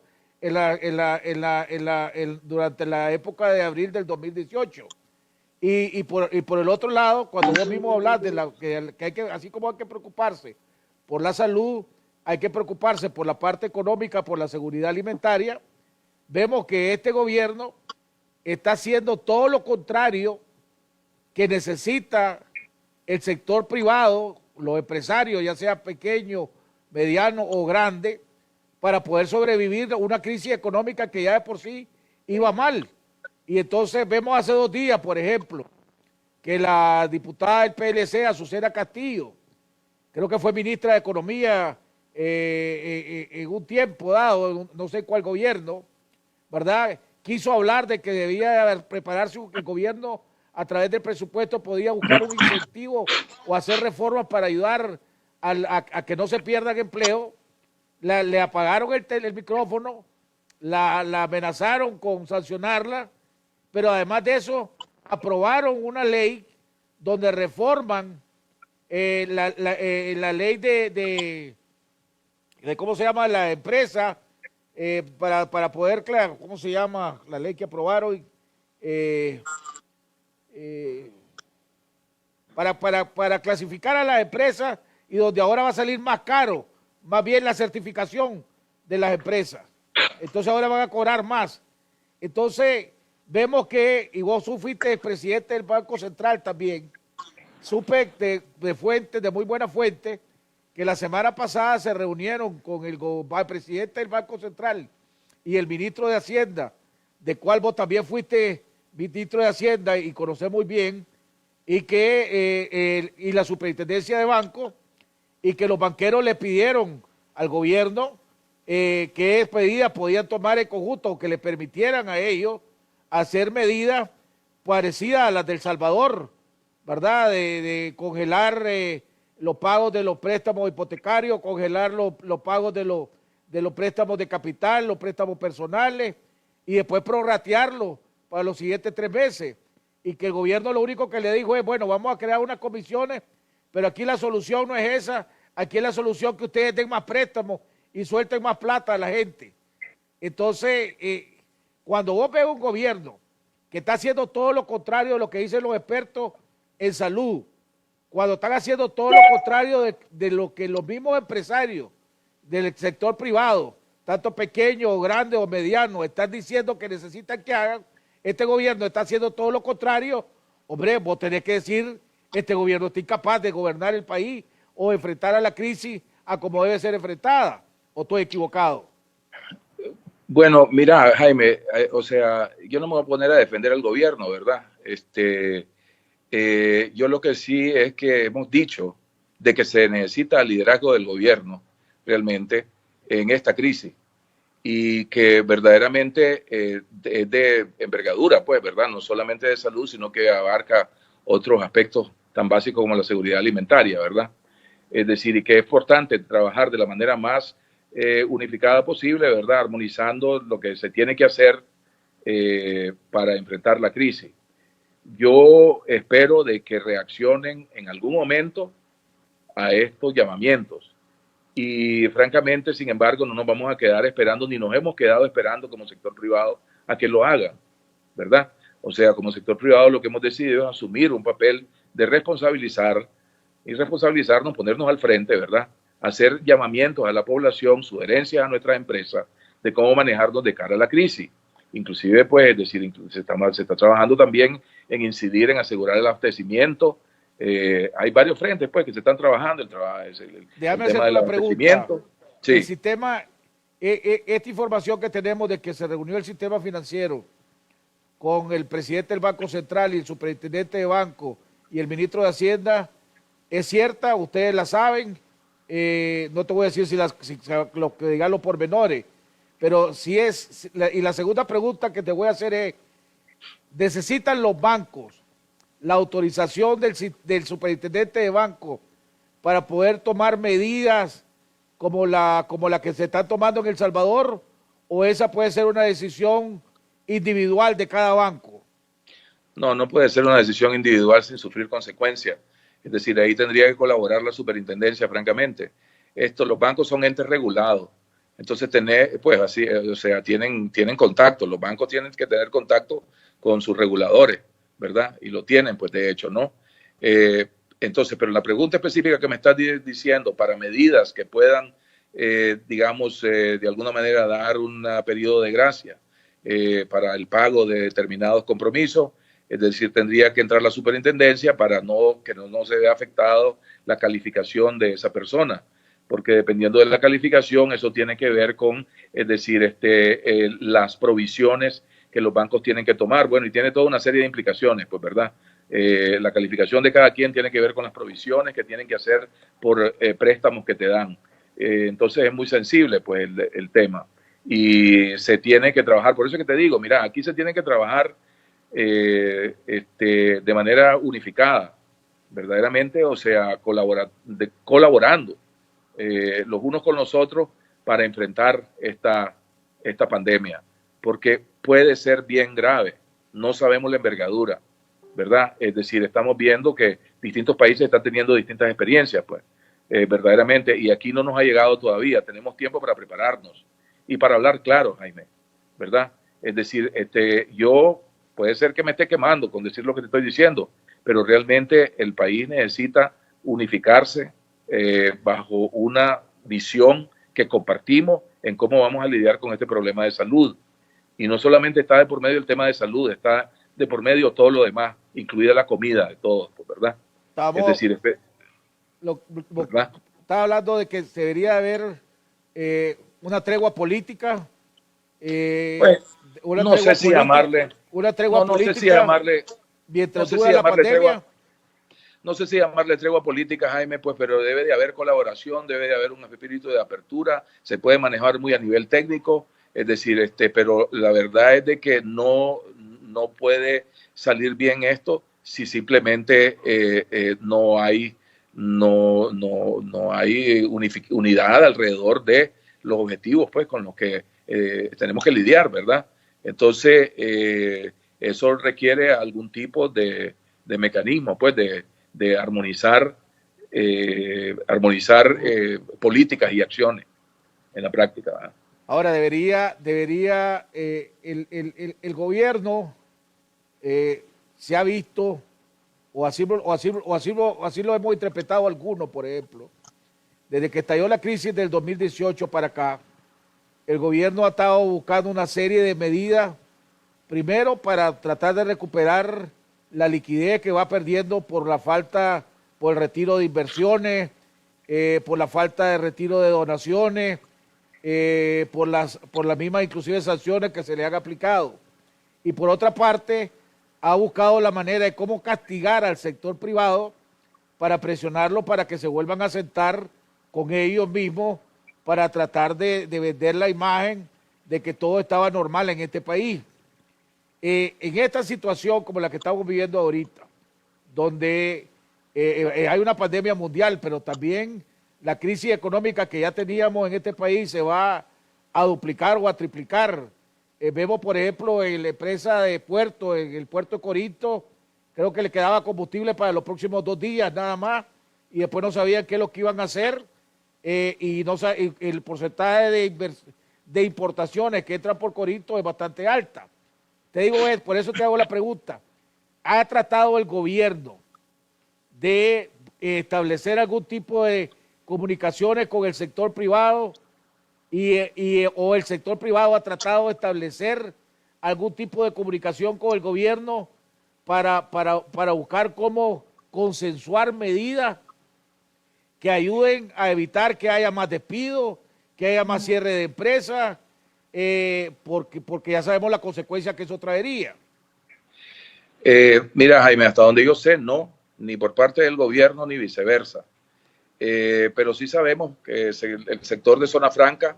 durante la época de abril del 2018. Y por el otro lado, cuando vos mismo hablas de que hay que, así como hay que preocuparse por la salud, hay que preocuparse por la parte económica, por la seguridad alimentaria, vemos que este gobierno está haciendo todo lo contrario que necesita el sector privado los empresarios, ya sea pequeño, mediano o grande, para poder sobrevivir a una crisis económica que ya de por sí iba mal. Y entonces vemos hace 2 días, por ejemplo, que la diputada del PLC, Azucena Castillo, creo que fue ministra de Economía en un tiempo dado, no sé cuál gobierno, ¿verdad? Quiso hablar de que debía prepararse el gobierno a través del presupuesto, podía buscar un incentivo o hacer reformas para ayudar a que no se pierdan empleo. Le apagaron el micrófono, la amenazaron con sancionarla, pero además de eso aprobaron una ley donde reforman la ley de cómo se llama la empresa, para poder, claro, ¿cómo se llama la ley que aprobaron? Para clasificar a las empresas, y donde ahora va a salir más caro, más bien la certificación de las empresas. Entonces ahora van a cobrar más. Entonces vemos que, y vos fuiste presidente del Banco Central también, supe de fuentes, de muy buena fuente, que la semana pasada se reunieron con el presidente del Banco Central y el ministro de Hacienda, de cual vos también fuiste ministro de Hacienda y conocés muy bien, y que y la superintendencia de banco, y que los banqueros le pidieron al gobierno qué medidas podían tomar en conjunto, o que le permitieran a ellos hacer medidas parecidas a las del Salvador, ¿verdad? De congelar los pagos de los préstamos hipotecarios, congelar los pagos de los préstamos de capital, los préstamos personales, y después prorratearlo para los siguientes 3 meses. Y que el gobierno lo único que le dijo es, bueno, vamos a crear unas comisiones, pero aquí la solución no es esa, aquí es la solución que ustedes den más préstamos y suelten más plata a la gente. Entonces, cuando vos ves un gobierno que está haciendo todo lo contrario de lo que dicen los expertos en salud, cuando están haciendo todo lo contrario de lo que los mismos empresarios del sector privado, tanto pequeños o grandes o medianos, están diciendo que necesitan que hagan, este gobierno está haciendo todo lo contrario, hombre, vos tenés que decir, este gobierno está incapaz de gobernar el país o enfrentar a la crisis a como debe ser enfrentada, o estoy equivocado. Bueno, mira, Jaime, o sea, yo no me voy a poner a defender al gobierno, ¿verdad? Yo lo que sí es que hemos dicho de que se necesita el liderazgo del gobierno realmente en esta crisis, y que verdaderamente es de envergadura, pues, ¿verdad? No solamente de salud, sino que abarca otros aspectos tan básicos como la seguridad alimentaria, ¿verdad? Es decir, y que es importante trabajar de la manera más unificada posible, ¿verdad? Armonizando lo que se tiene que hacer para enfrentar la crisis. Yo espero de que reaccionen en algún momento a estos llamamientos. Y francamente, sin embargo, no nos vamos a quedar esperando, ni nos hemos quedado esperando como sector privado a que lo hagan, ¿verdad? O sea, como sector privado lo que hemos decidido es asumir un papel de responsabilizarnos, ponernos al frente, ¿verdad? Hacer llamamientos a la población, sugerencias a nuestras empresas de cómo manejarnos de cara a la crisis. Inclusive, pues, es decir, se está trabajando también en incidir en asegurar el abastecimiento. Hay varios frentes, pues, que se están trabajando. Déjame hacerte una pregunta. Sí. El sistema, esta información que tenemos de que se reunió el sistema financiero con el presidente del Banco Central y el superintendente de banco y el ministro de Hacienda, ¿es cierta? ¿Ustedes la saben? No te voy a decir si lo que digan los pormenores, pero si es, y la segunda pregunta que te voy a hacer es, ¿necesitan los bancos la autorización del superintendente de banco para poder tomar medidas como la que se están tomando en El Salvador, o esa puede ser una decisión individual de cada banco? No, no puede ser una decisión individual sin sufrir consecuencias. Es decir, ahí tendría que colaborar la superintendencia, francamente. Los bancos son entes regulados. Entonces, pues así, o sea, tienen contacto. Los bancos tienen que tener contacto con sus reguladores, ¿verdad? Y lo tienen, pues, de hecho, ¿no? Entonces, pero la pregunta específica que me estás diciendo, para medidas que puedan, digamos, de alguna manera dar un periodo de gracia para el pago de determinados compromisos, es decir, tendría que entrar la superintendencia para que no se vea afectado la calificación de esa persona, porque dependiendo de la calificación, eso tiene que ver con, es decir, las provisiones que los bancos tienen que tomar. Bueno, y tiene toda una serie de implicaciones, pues, ¿verdad? La calificación de cada quien tiene que ver con las provisiones que tienen que hacer por préstamos que te dan. Entonces es muy sensible, pues, el tema. Y se tiene que trabajar, por eso es que te digo, mira, aquí se tiene que trabajar de manera unificada, verdaderamente, o sea, colaborando los unos con los otros para enfrentar esta pandemia, porque puede ser bien grave, no sabemos la envergadura, ¿verdad? Es decir, estamos viendo que distintos países están teniendo distintas experiencias, pues, verdaderamente, y aquí no nos ha llegado todavía, tenemos tiempo para prepararnos y para hablar claro, Jaime, ¿verdad? Es decir, yo puede ser que me esté quemando con decir lo que te estoy diciendo, pero realmente el país necesita unificarse bajo una visión que compartimos en cómo vamos a lidiar con este problema de salud. Y no solamente está de por medio el tema de salud, está de por medio todo lo demás, incluida la comida de todos, ¿verdad? Estamos, es decir, ¿verdad? Estaba hablando de que se debería haber una tregua política. Pues, no sé si llamarle. Una tregua política. No sé si llamarle. Mientras dura la pandemia. No sé si llamarle tregua política, Jaime, pues, pero debe de haber colaboración, debe de haber un espíritu de apertura, se puede manejar muy a nivel técnico, es decir, pero la verdad es de que no puede salir bien esto si simplemente no hay unidad alrededor de los objetivos, pues, con los que tenemos que lidiar, ¿verdad? Entonces, eso requiere algún tipo de mecanismo, pues, de armonizar políticas y acciones en la práctica, ¿verdad? Ahora debería el gobierno se ha visto, o así lo hemos interpretado algunos, por ejemplo, desde que estalló la crisis del 2018 para acá, el gobierno ha estado buscando una serie de medidas, primero para tratar de recuperar la liquidez que va perdiendo por el retiro de inversiones, por la falta de retiro de donaciones, por las mismas inclusive sanciones que se le han aplicado. Y por otra parte, ha buscado la manera de cómo castigar al sector privado para presionarlo para que se vuelvan a sentar con ellos mismos para tratar de vender la imagen de que todo estaba normal en este país. En esta situación como la que estamos viviendo ahorita, donde hay una pandemia mundial, pero también la crisis económica que ya teníamos en este país se va a duplicar o a triplicar. Vemos, por ejemplo, en la empresa de puerto, en el puerto de Corinto, creo que le quedaba combustible para los próximos 2 días nada más, y después no sabían qué es lo que iban a hacer, y el porcentaje de importaciones que entran por Corinto es bastante alta. Te digo, por eso te hago la pregunta. ¿Ha tratado el gobierno de establecer algún tipo de comunicaciones con el sector privado o el sector privado ha tratado de establecer algún tipo de comunicación con el gobierno para buscar cómo consensuar medidas que ayuden a evitar que haya más despidos, que haya más cierre de empresas, porque ya sabemos la consecuencia que eso traería? Mira, Jaime, hasta donde yo sé, no, ni por parte del gobierno ni viceversa. Pero sí sabemos que el sector de Zona Franca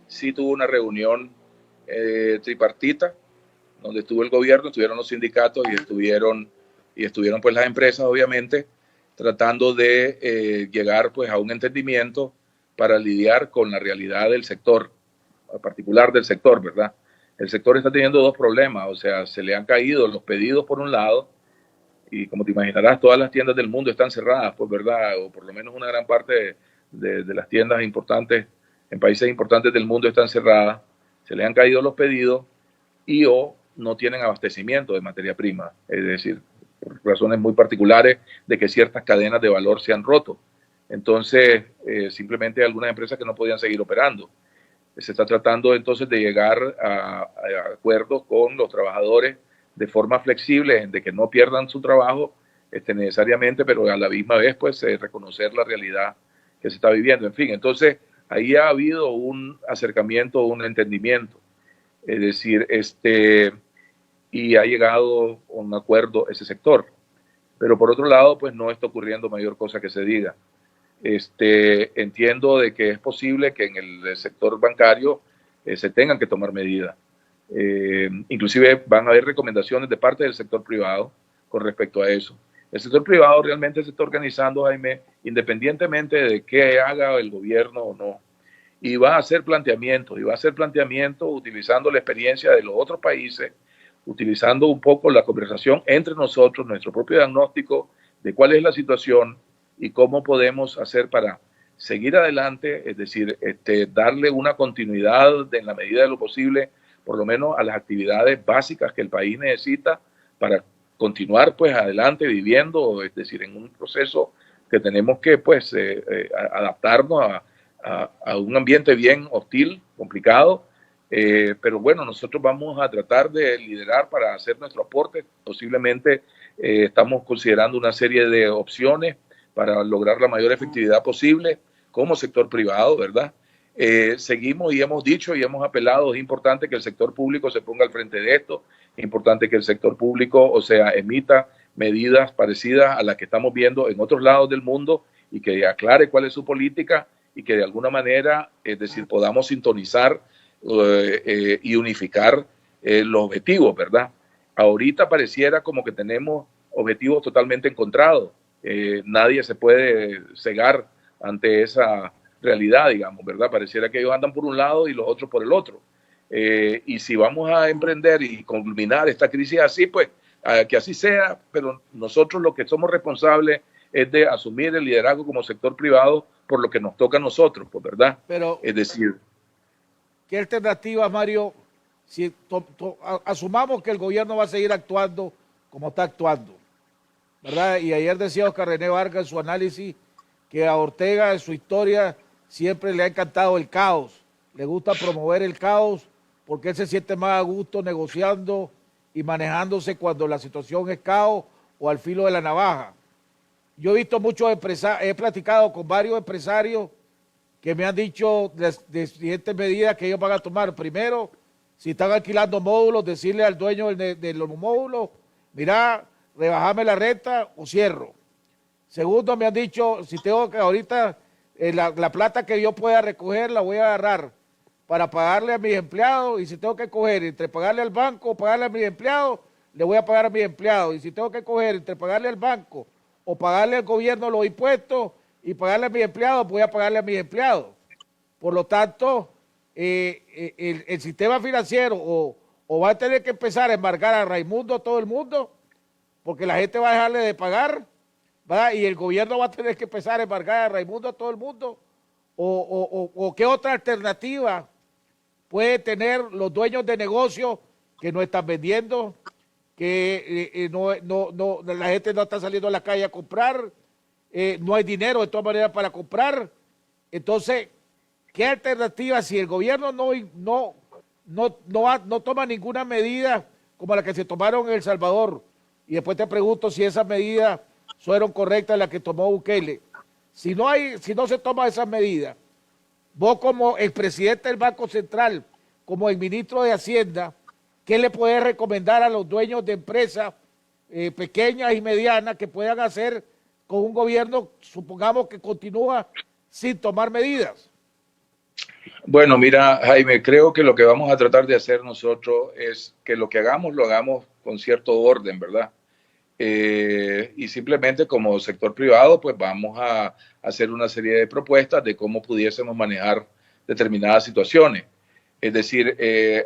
sí tuvo una reunión tripartita, donde estuvo el gobierno, estuvieron los sindicatos y estuvieron pues las empresas, obviamente, tratando de llegar pues a un entendimiento para lidiar con la realidad del sector, en particular del sector, ¿verdad? El sector está teniendo 2 problemas, o sea, se le han caído los pedidos por un lado, y como te imaginarás, todas las tiendas del mundo están cerradas, pues, ¿verdad? O por lo menos una gran parte de las tiendas importantes, en países importantes del mundo están cerradas, se le han caído los pedidos o no tienen abastecimiento de materia prima, es decir, por razones muy particulares de que ciertas cadenas de valor se han roto. Entonces, simplemente hay algunas empresas que no podían seguir operando. Se está tratando entonces de llegar a acuerdos con los trabajadores de forma flexible, de que no pierdan su trabajo necesariamente, pero a la misma vez pues reconocer la realidad que se está viviendo. En fin, entonces ahí ha habido un acercamiento, un entendimiento, es decir, y ha llegado a un acuerdo ese sector. Pero por otro lado, pues no está ocurriendo mayor cosa que se diga. Entiendo de que es posible que en el sector bancario se tengan que tomar medidas. Inclusive van a haber recomendaciones de parte del sector privado con respecto a eso. El sector privado realmente se está organizando, Jaime, independientemente de qué haga el gobierno o no. Y va a hacer planteamientos, utilizando la experiencia de los otros países, utilizando un poco la conversación entre nosotros, nuestro propio diagnóstico de cuál es la situación y cómo podemos hacer para seguir adelante, es decir, darle una continuidad en la medida de lo posible, por lo menos a las actividades básicas que el país necesita para continuar pues adelante viviendo, es decir, en un proceso que tenemos que pues adaptarnos a un ambiente bien hostil, complicado, pero bueno, nosotros vamos a tratar de liderar para hacer nuestro aporte. Posiblemente estamos considerando una serie de opciones para lograr la mayor efectividad posible como sector privado, ¿verdad? Seguimos y hemos dicho y hemos apelado, es importante que el sector público se ponga al frente de esto, es importante que el sector público, o sea, emita medidas parecidas a las que estamos viendo en otros lados del mundo y que aclare cuál es su política y que de alguna manera, es decir, podamos sintonizar y unificar los objetivos, ¿verdad? Ahorita pareciera como que tenemos objetivos totalmente encontrados. Nadie se puede cegar ante esa realidad, digamos, ¿verdad? Pareciera que ellos andan por un lado y los otros por el otro. Y si vamos a emprender y culminar esta crisis así, pues que así sea, pero nosotros lo que somos responsables es de asumir el liderazgo como sector privado por lo que nos toca a nosotros, pues, ¿verdad? Pero, es decir, ¿qué alternativa, Mario? Si asumamos que el gobierno va a seguir actuando como está actuando, ¿verdad? Y ayer decía Oscar René Vargas en su análisis que a Ortega en su historia siempre le ha encantado el caos, le gusta promover el caos porque él se siente más a gusto negociando y manejándose cuando la situación es caos o al filo de la navaja. Yo he visto muchos empresarios, he platicado con varios empresarios que me han dicho de siguientes medidas que ellos van a tomar. Primero, si están alquilando módulos, decirle al dueño de los módulos, mira, rebajame la renta o cierro. Segundo, me han dicho, si tengo que ahorita la plata que yo pueda recoger la voy a agarrar para pagarle a mis empleados, y si tengo que coger entre pagarle al banco o pagarle a mis empleados, le voy a pagar a mis empleados. Y si tengo que coger entre pagarle al banco o pagarle al gobierno los impuestos y pagarle a mis empleados, voy a pagarle a mis empleados. Por lo tanto, el sistema financiero o va a tener que empezar a embargar a Raimundo a todo el mundo, porque la gente va a dejarle de pagar, ¿verdad? Y el gobierno va a tener que empezar a embargar a Raimundo a todo el mundo, o qué otra alternativa puede tener los dueños de negocios que no están vendiendo, que la gente no está saliendo a la calle a comprar, no hay dinero de todas maneras para comprar. Entonces, ¿qué alternativa si el gobierno no toma ninguna medida como la que se tomaron en El Salvador? Y después te pregunto si esas medidas fueron correctas las que tomó Bukele. Si no se toman esas medidas, vos como el presidente del Banco Central, como el ministro de Hacienda, ¿qué le puedes recomendar a los dueños de empresas pequeñas y medianas que puedan hacer con un gobierno, supongamos que continúa sin tomar medidas? Bueno, mira, Jaime, creo que lo que vamos a tratar de hacer nosotros es que lo que hagamos, lo hagamos con cierto orden, ¿verdad? Y simplemente como sector privado, pues vamos a hacer una serie de propuestas de cómo pudiésemos manejar determinadas situaciones. Es decir,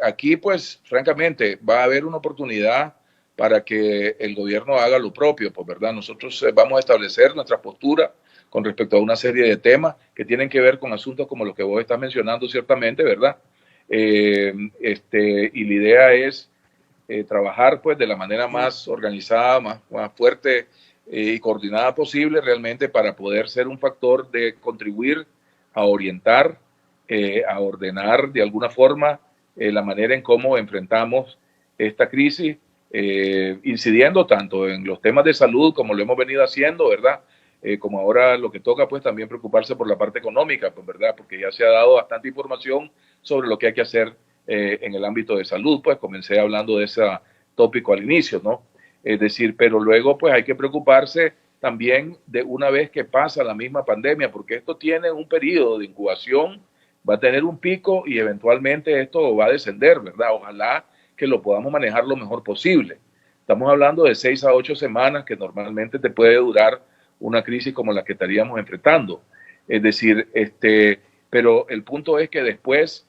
aquí, pues, francamente, va a haber una oportunidad para que el gobierno haga lo propio, pues, ¿verdad? Nosotros vamos a establecer nuestra postura con respecto a una serie de temas que tienen que ver con asuntos como los que vos estás mencionando, ciertamente, ¿verdad? Y la idea es trabajar, pues, de la manera más organizada, más fuerte y coordinada posible, realmente, para poder ser un factor de contribuir a orientar, a ordenar de alguna forma la manera en cómo enfrentamos esta crisis, incidiendo tanto en los temas de salud como lo hemos venido haciendo, ¿verdad? Como ahora lo que toca, pues también preocuparse por la parte económica, pues, ¿verdad? Porque ya se ha dado bastante información sobre lo que hay que hacer en el ámbito de salud, pues comencé hablando de ese tópico al inicio, ¿no? Es decir, pero luego pues hay que preocuparse también de una vez que pasa la misma pandemia, porque esto tiene un periodo de incubación, va a tener un pico y eventualmente esto va a descender, ¿verdad? Ojalá que lo podamos manejar lo mejor posible. Estamos hablando de 6 a 8 semanas que normalmente te puede durar una crisis como la que estaríamos enfrentando. Es decir, pero el punto es que después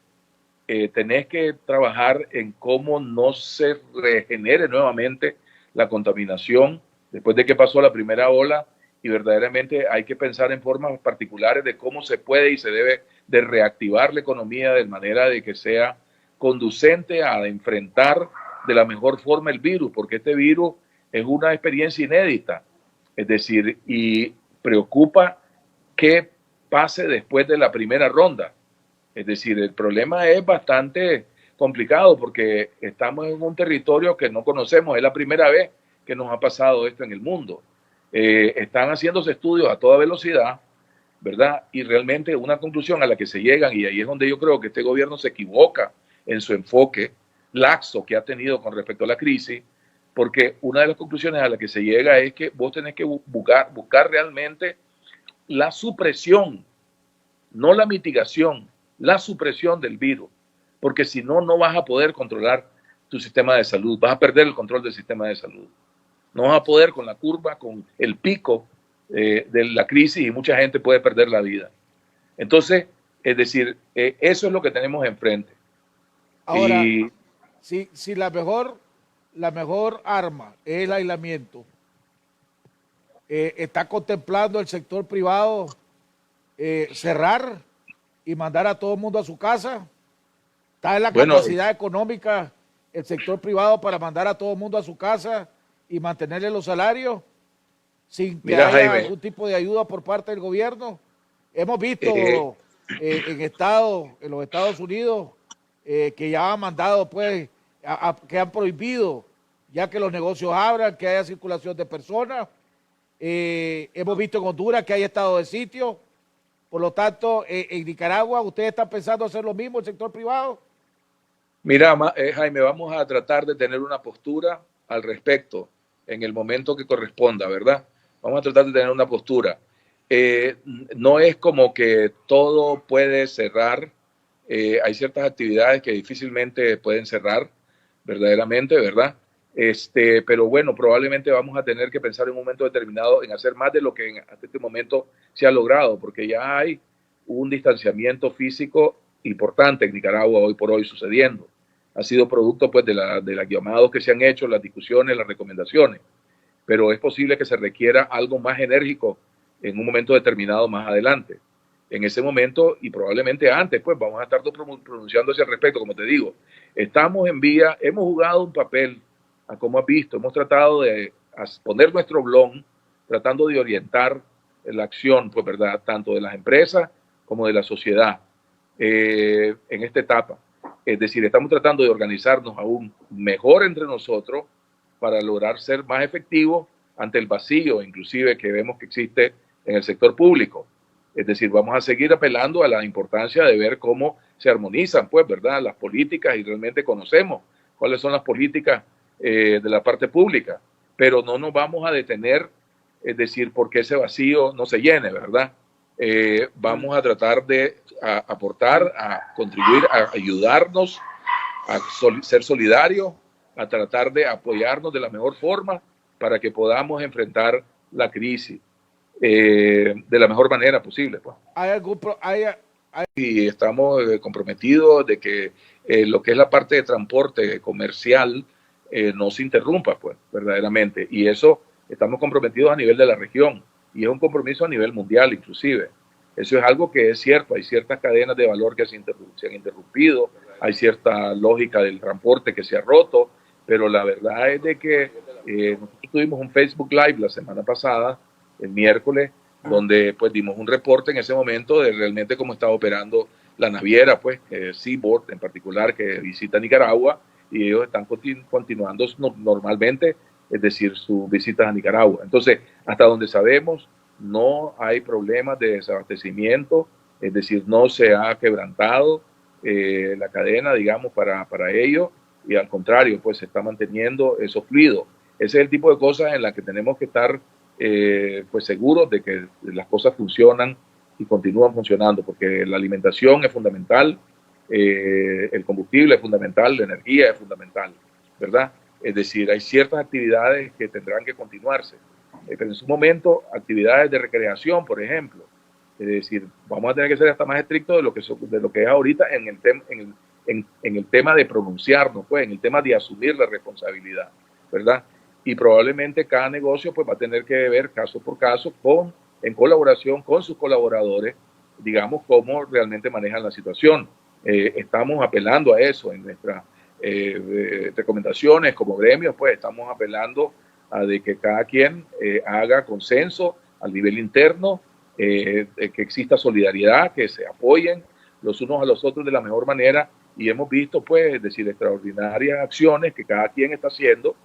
tenés que trabajar en cómo no se regenere nuevamente la contaminación después de que pasó la primera ola, y verdaderamente hay que pensar en formas particulares de cómo se puede y se debe de reactivar la economía de manera de que sea conducente a enfrentar de la mejor forma el virus, porque este virus es una experiencia inédita, es decir, y preocupa qué pase después de la primera ronda. Es decir, el problema es bastante complicado porque estamos en un territorio que no conocemos, es la primera vez que nos ha pasado esto en el mundo. Están haciéndose estudios a toda velocidad, ¿verdad? Y realmente una conclusión a la que se llegan, y ahí es donde yo creo que este gobierno se equivoca en su enfoque laxo que ha tenido con respecto a la crisis, porque una de las conclusiones a la que se llega es que vos tenés que buscar realmente la supresión, no la mitigación, la supresión del virus, porque si no, no vas a poder controlar tu sistema de salud, vas a perder el control del sistema de salud. No vas a poder con la curva, con el pico de la crisis, y mucha gente puede perder la vida. Entonces, es decir, eso es lo que tenemos enfrente. Ahora, si la mejor arma es el aislamiento, ¿está contemplando el sector privado cerrar y mandar a todo el mundo a su casa? ¿Está en la capacidad económica el sector privado para mandar a todo el mundo a su casa y mantenerle los salarios sin que haya algún tipo de ayuda por parte del gobierno? Hemos visto en los Estados Unidos que ya han mandado, pues, que han prohibido ya que los negocios abran, que haya circulación de personas. Hemos visto en Honduras que hay estado de sitio. Por lo tanto, en Nicaragua, ¿ustedes están pensando hacer lo mismo, el sector privado? Mira, Jaime, vamos a tratar de tener una postura al respecto en el momento que corresponda, ¿verdad? Vamos a tratar de tener una postura. No es como que todo puede cerrar. Hay ciertas actividades que difícilmente pueden cerrar, verdaderamente, ¿verdad? Pero bueno, probablemente vamos a tener que pensar en un momento determinado en hacer más de lo que hasta este momento se ha logrado, porque ya hay un distanciamiento físico importante en Nicaragua hoy por hoy sucediendo. Ha sido producto, pues, de los llamados que se han hecho, las discusiones, las recomendaciones, pero es posible que se requiera algo más enérgico en un momento determinado más adelante. En ese momento, y probablemente antes, pues vamos a estar pronunciándose al respecto. Como te digo, estamos en vía, hemos jugado un papel, como has visto, hemos tratado de poner nuestro blog, tratando de orientar la acción, pues, ¿verdad?, tanto de las empresas como de la sociedad en esta etapa. Es decir, estamos tratando de organizarnos aún mejor entre nosotros para lograr ser más efectivos ante el vacío, inclusive, que vemos que existe en el sector público. Es decir, vamos a seguir apelando a la importancia de ver cómo se armonizan, pues, ¿verdad?, las políticas, y realmente conocemos cuáles son las políticas de la parte pública, pero no nos vamos a detener, es decir, porque ese vacío no se llene, ¿verdad? Vamos a tratar de aportar, a contribuir, a ayudarnos, a ser solidarios, a tratar de apoyarnos de la mejor forma para que podamos enfrentar la crisis de la mejor manera posible, pues. Y estamos comprometidos de que lo que es la parte de transporte comercial no se interrumpa, pues, verdaderamente. Y eso estamos comprometidos a nivel de la región, y es un compromiso a nivel mundial inclusive. Eso es algo que es cierto. Hay ciertas cadenas de valor que se han interrumpido, hay cierta lógica del transporte que se ha roto, pero la verdad es de que nosotros tuvimos un Facebook Live la semana pasada, el miércoles, donde pues dimos un reporte en ese momento de realmente cómo estaba operando la naviera, pues, Seaboard en particular, que visita Nicaragua, y ellos están continuando normalmente, es decir, sus visitas a Nicaragua. Entonces, hasta donde sabemos, no hay problemas de desabastecimiento, es decir, no se ha quebrantado la cadena, digamos, para ellos, y al contrario, pues se está manteniendo eso fluido. Ese es el tipo de cosas en las que tenemos que estar pues seguros de que las cosas funcionan y continúan funcionando, porque la alimentación es fundamental, el combustible es fundamental, la energía es fundamental, ¿verdad? Es decir, hay ciertas actividades que tendrán que continuarse, pero en su momento, actividades de recreación, por ejemplo, es decir, vamos a tener que ser hasta más estrictos de lo que es ahorita en el tema de pronunciarnos, pues, en el tema de asumir la responsabilidad, ¿verdad? Y probablemente cada negocio pues va a tener que ver caso por caso en colaboración con sus colaboradores, digamos, cómo realmente manejan la situación. Estamos apelando a eso en nuestras recomendaciones como gremios, pues estamos apelando a de que cada quien haga consenso al nivel interno, que exista solidaridad, que se apoyen los unos a los otros de la mejor manera, y hemos visto, pues, es decir, extraordinarias acciones que cada quien está haciendo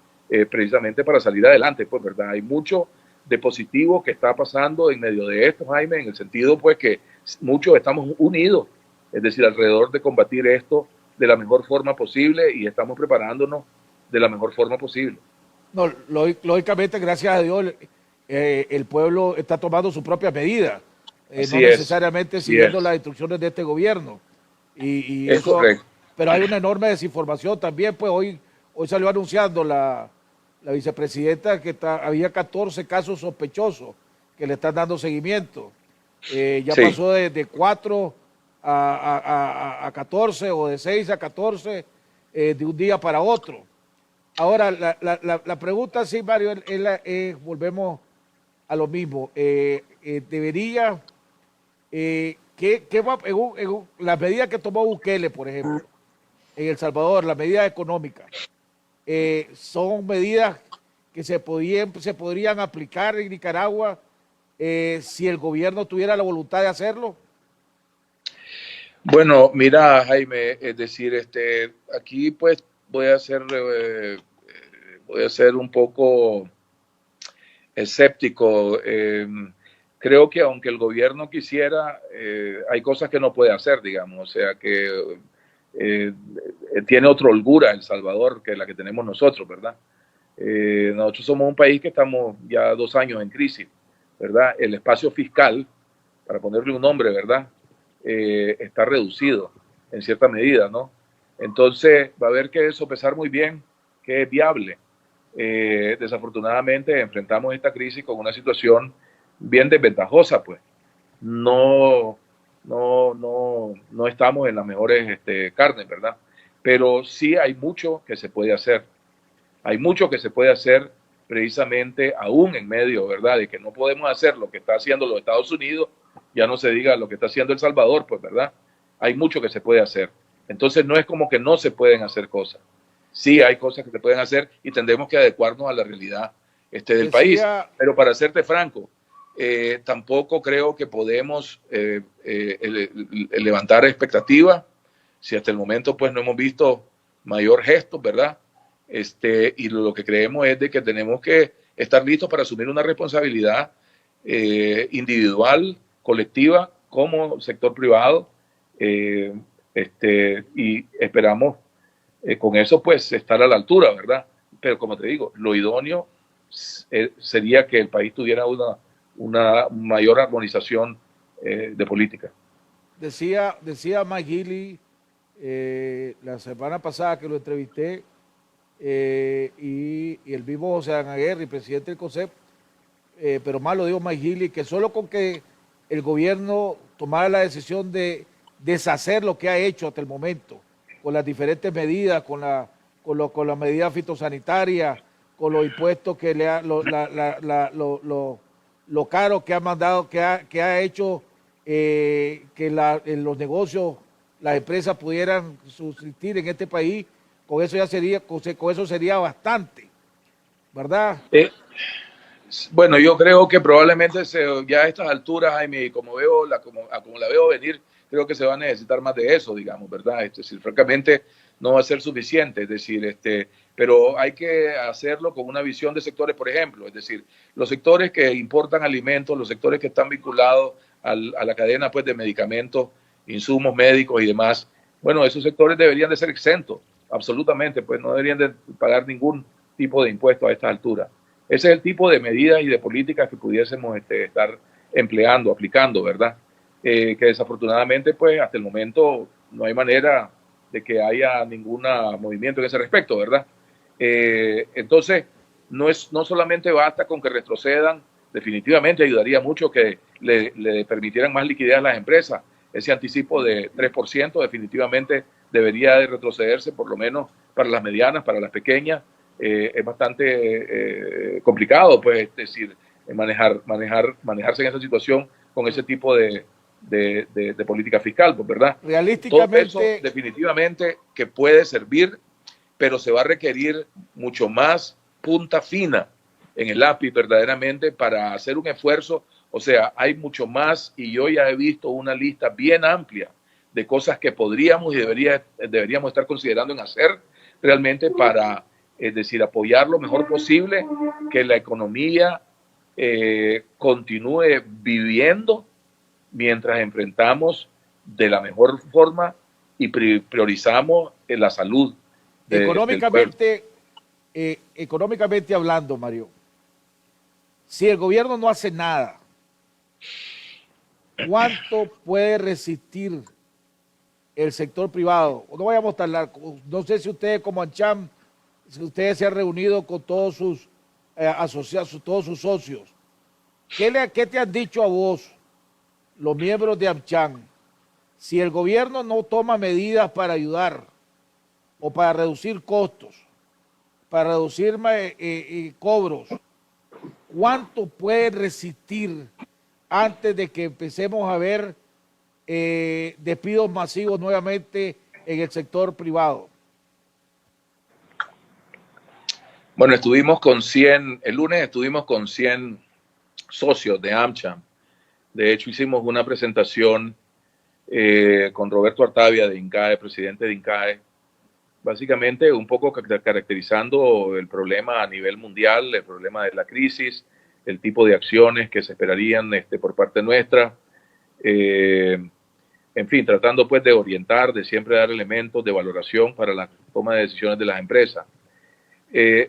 precisamente para salir adelante, pues, ¿verdad? Hay mucho de positivo que está pasando en medio de esto, Jaime, en el sentido, pues, que muchos estamos unidos, es decir, alrededor de combatir esto de la mejor forma posible, y estamos preparándonos de la mejor forma posible. No, lógicamente, gracias a Dios, el pueblo está tomando su propia medida, no necesariamente siguiendo las instrucciones de este gobierno. Y es eso, correcto. pero hay una enorme desinformación también, pues hoy salió anunciando la vicepresidenta que había 14 casos sospechosos que le están dando seguimiento. Ya sí. Pasó de 4 a 14 o de 6 a 14 de un día para otro. Ahora, la pregunta, sí, Mario, volvemos a lo mismo. Debería, las medidas que tomó Bukele, por ejemplo, en El Salvador, las medidas económicas, son medidas que se podrían aplicar en Nicaragua si el gobierno tuviera la voluntad de hacerlo. Bueno, mira, Jaime, es decir, aquí pues voy a ser un poco escéptico. Creo que aunque el gobierno quisiera, hay cosas que no puede hacer, digamos, o sea que tiene otra holgura El Salvador que la que tenemos nosotros, ¿verdad? Nosotros somos un país que estamos ya 2 años en crisis, ¿verdad? El espacio fiscal, para ponerle un nombre, ¿verdad? Está reducido en cierta medida, ¿no? Entonces va a haber que sopesar muy bien qué es viable. Desafortunadamente enfrentamos esta crisis con una situación bien desventajosa, pues. No estamos en las mejores carnes, ¿verdad? Pero sí hay mucho que se puede hacer. Hay mucho que se puede hacer precisamente aún en medio, ¿verdad? De que no podemos hacer lo que está haciendo los Estados Unidos, ya no se diga lo que está haciendo El Salvador, pues, ¿verdad? Hay mucho que se puede hacer. Entonces no es como que no se pueden hacer cosas. Sí hay cosas que se pueden hacer y tendremos que adecuarnos a la realidad del país. Pero para serte franco, tampoco creo que podemos levantar expectativas si hasta el momento pues no hemos visto mayor gesto, ¿verdad? Y lo que creemos es de que tenemos que estar listos para asumir una responsabilidad individual, colectiva, como sector privado, y esperamos con eso pues estar a la altura, ¿verdad? Pero como te digo, lo idóneo sería que el país tuviera una mayor armonización de política. Decía Mike Healy la semana pasada que lo entrevisté, y el mismo José Aguirre, presidente del COSEP, pero más lo dijo Mike Healy, que solo con que el gobierno tomara la decisión de deshacer lo que ha hecho hasta el momento, con las diferentes medidas, con la medida fitosanitaria, con los impuestos que lo caro que ha mandado, que ha hecho que los negocios, las empresas pudieran subsistir en este país, con eso sería bastante, ¿verdad? Bueno, yo creo que probablemente ya a estas alturas, Jaime, como la veo venir, creo que se va a necesitar más de eso, digamos, ¿verdad? Es decir, francamente, no va a ser suficiente, es decir, pero hay que hacerlo con una visión de sectores, por ejemplo, es decir, los sectores que importan alimentos, los sectores que están vinculados a la cadena pues, de medicamentos, insumos médicos y demás, bueno, esos sectores deberían de ser exentos, absolutamente, pues no deberían de pagar ningún tipo de impuesto a esta altura. Ese es el tipo de medidas y de políticas que pudiésemos estar empleando, aplicando, ¿verdad? Que desafortunadamente, pues hasta el momento no hay manera de que haya ningún movimiento en ese respecto, ¿verdad? Entonces, no solamente basta con que retrocedan, definitivamente ayudaría mucho que le permitieran más liquidez a las empresas. Ese anticipo de 3% definitivamente debería de retrocederse, por lo menos para las medianas, para las pequeñas. Es bastante complicado, pues, es decir, manejarse en esa situación con ese tipo de política fiscal, pues, ¿verdad? Realísticamente, todo eso definitivamente que puede servir, pero se va a requerir mucho más punta fina en el lápiz verdaderamente para hacer un esfuerzo. O sea, hay mucho más y yo ya he visto una lista bien amplia de cosas que podríamos y deberíamos estar considerando en hacer realmente para, es decir, apoyar lo mejor posible, que la economía continúe viviendo mientras enfrentamos de la mejor forma y priorizamos la salud económicamente, económicamente hablando, Mario, si el gobierno no hace nada, ¿cuánto puede resistir el sector privado? No vayamos tan largo. No sé si ustedes como AmCham, si ustedes se han reunido con todos sus asociados, todos sus socios. ¿Qué te han dicho a vos, los miembros de AmCham? Si el gobierno no toma medidas para ayudar o para reducir costos, para reducir cobros, ¿cuánto puede resistir antes de que empecemos a ver despidos masivos nuevamente en el sector privado? Bueno, el lunes estuvimos con 100 socios de AmCham. De hecho, hicimos una presentación con Roberto Artavia de INCAE, presidente de INCAE, básicamente un poco caracterizando el problema a nivel mundial, el problema de la crisis, el tipo de acciones que se esperarían por parte nuestra, en fin, tratando pues de orientar, de siempre dar elementos de valoración para la toma de decisiones de las empresas.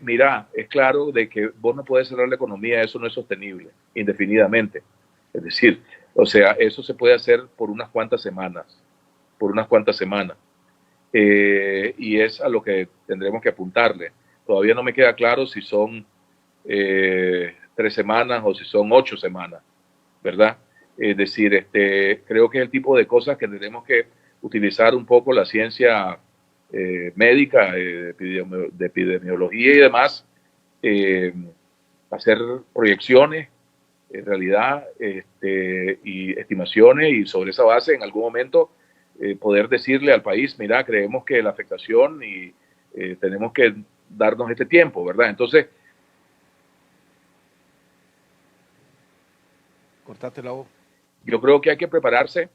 Mira, es claro de que vos no podés cerrar la economía, eso no es sostenible, indefinidamente. Es decir, o sea, eso se puede hacer por unas cuantas semanas, y es a lo que tendremos que apuntarle. Todavía no me queda claro si son 3 semanas o si son 8 semanas, ¿verdad? Es decir, creo que es el tipo de cosas que tenemos que utilizar un poco la ciencia médica, de epidemiología y demás, hacer proyecciones, en realidad, y estimaciones, y sobre esa base, en algún momento, poder decirle al país, mira, creemos que la afectación y tenemos que darnos este tiempo, ¿verdad? Entonces, Cortate la voz. Yo creo que hay que prepararse,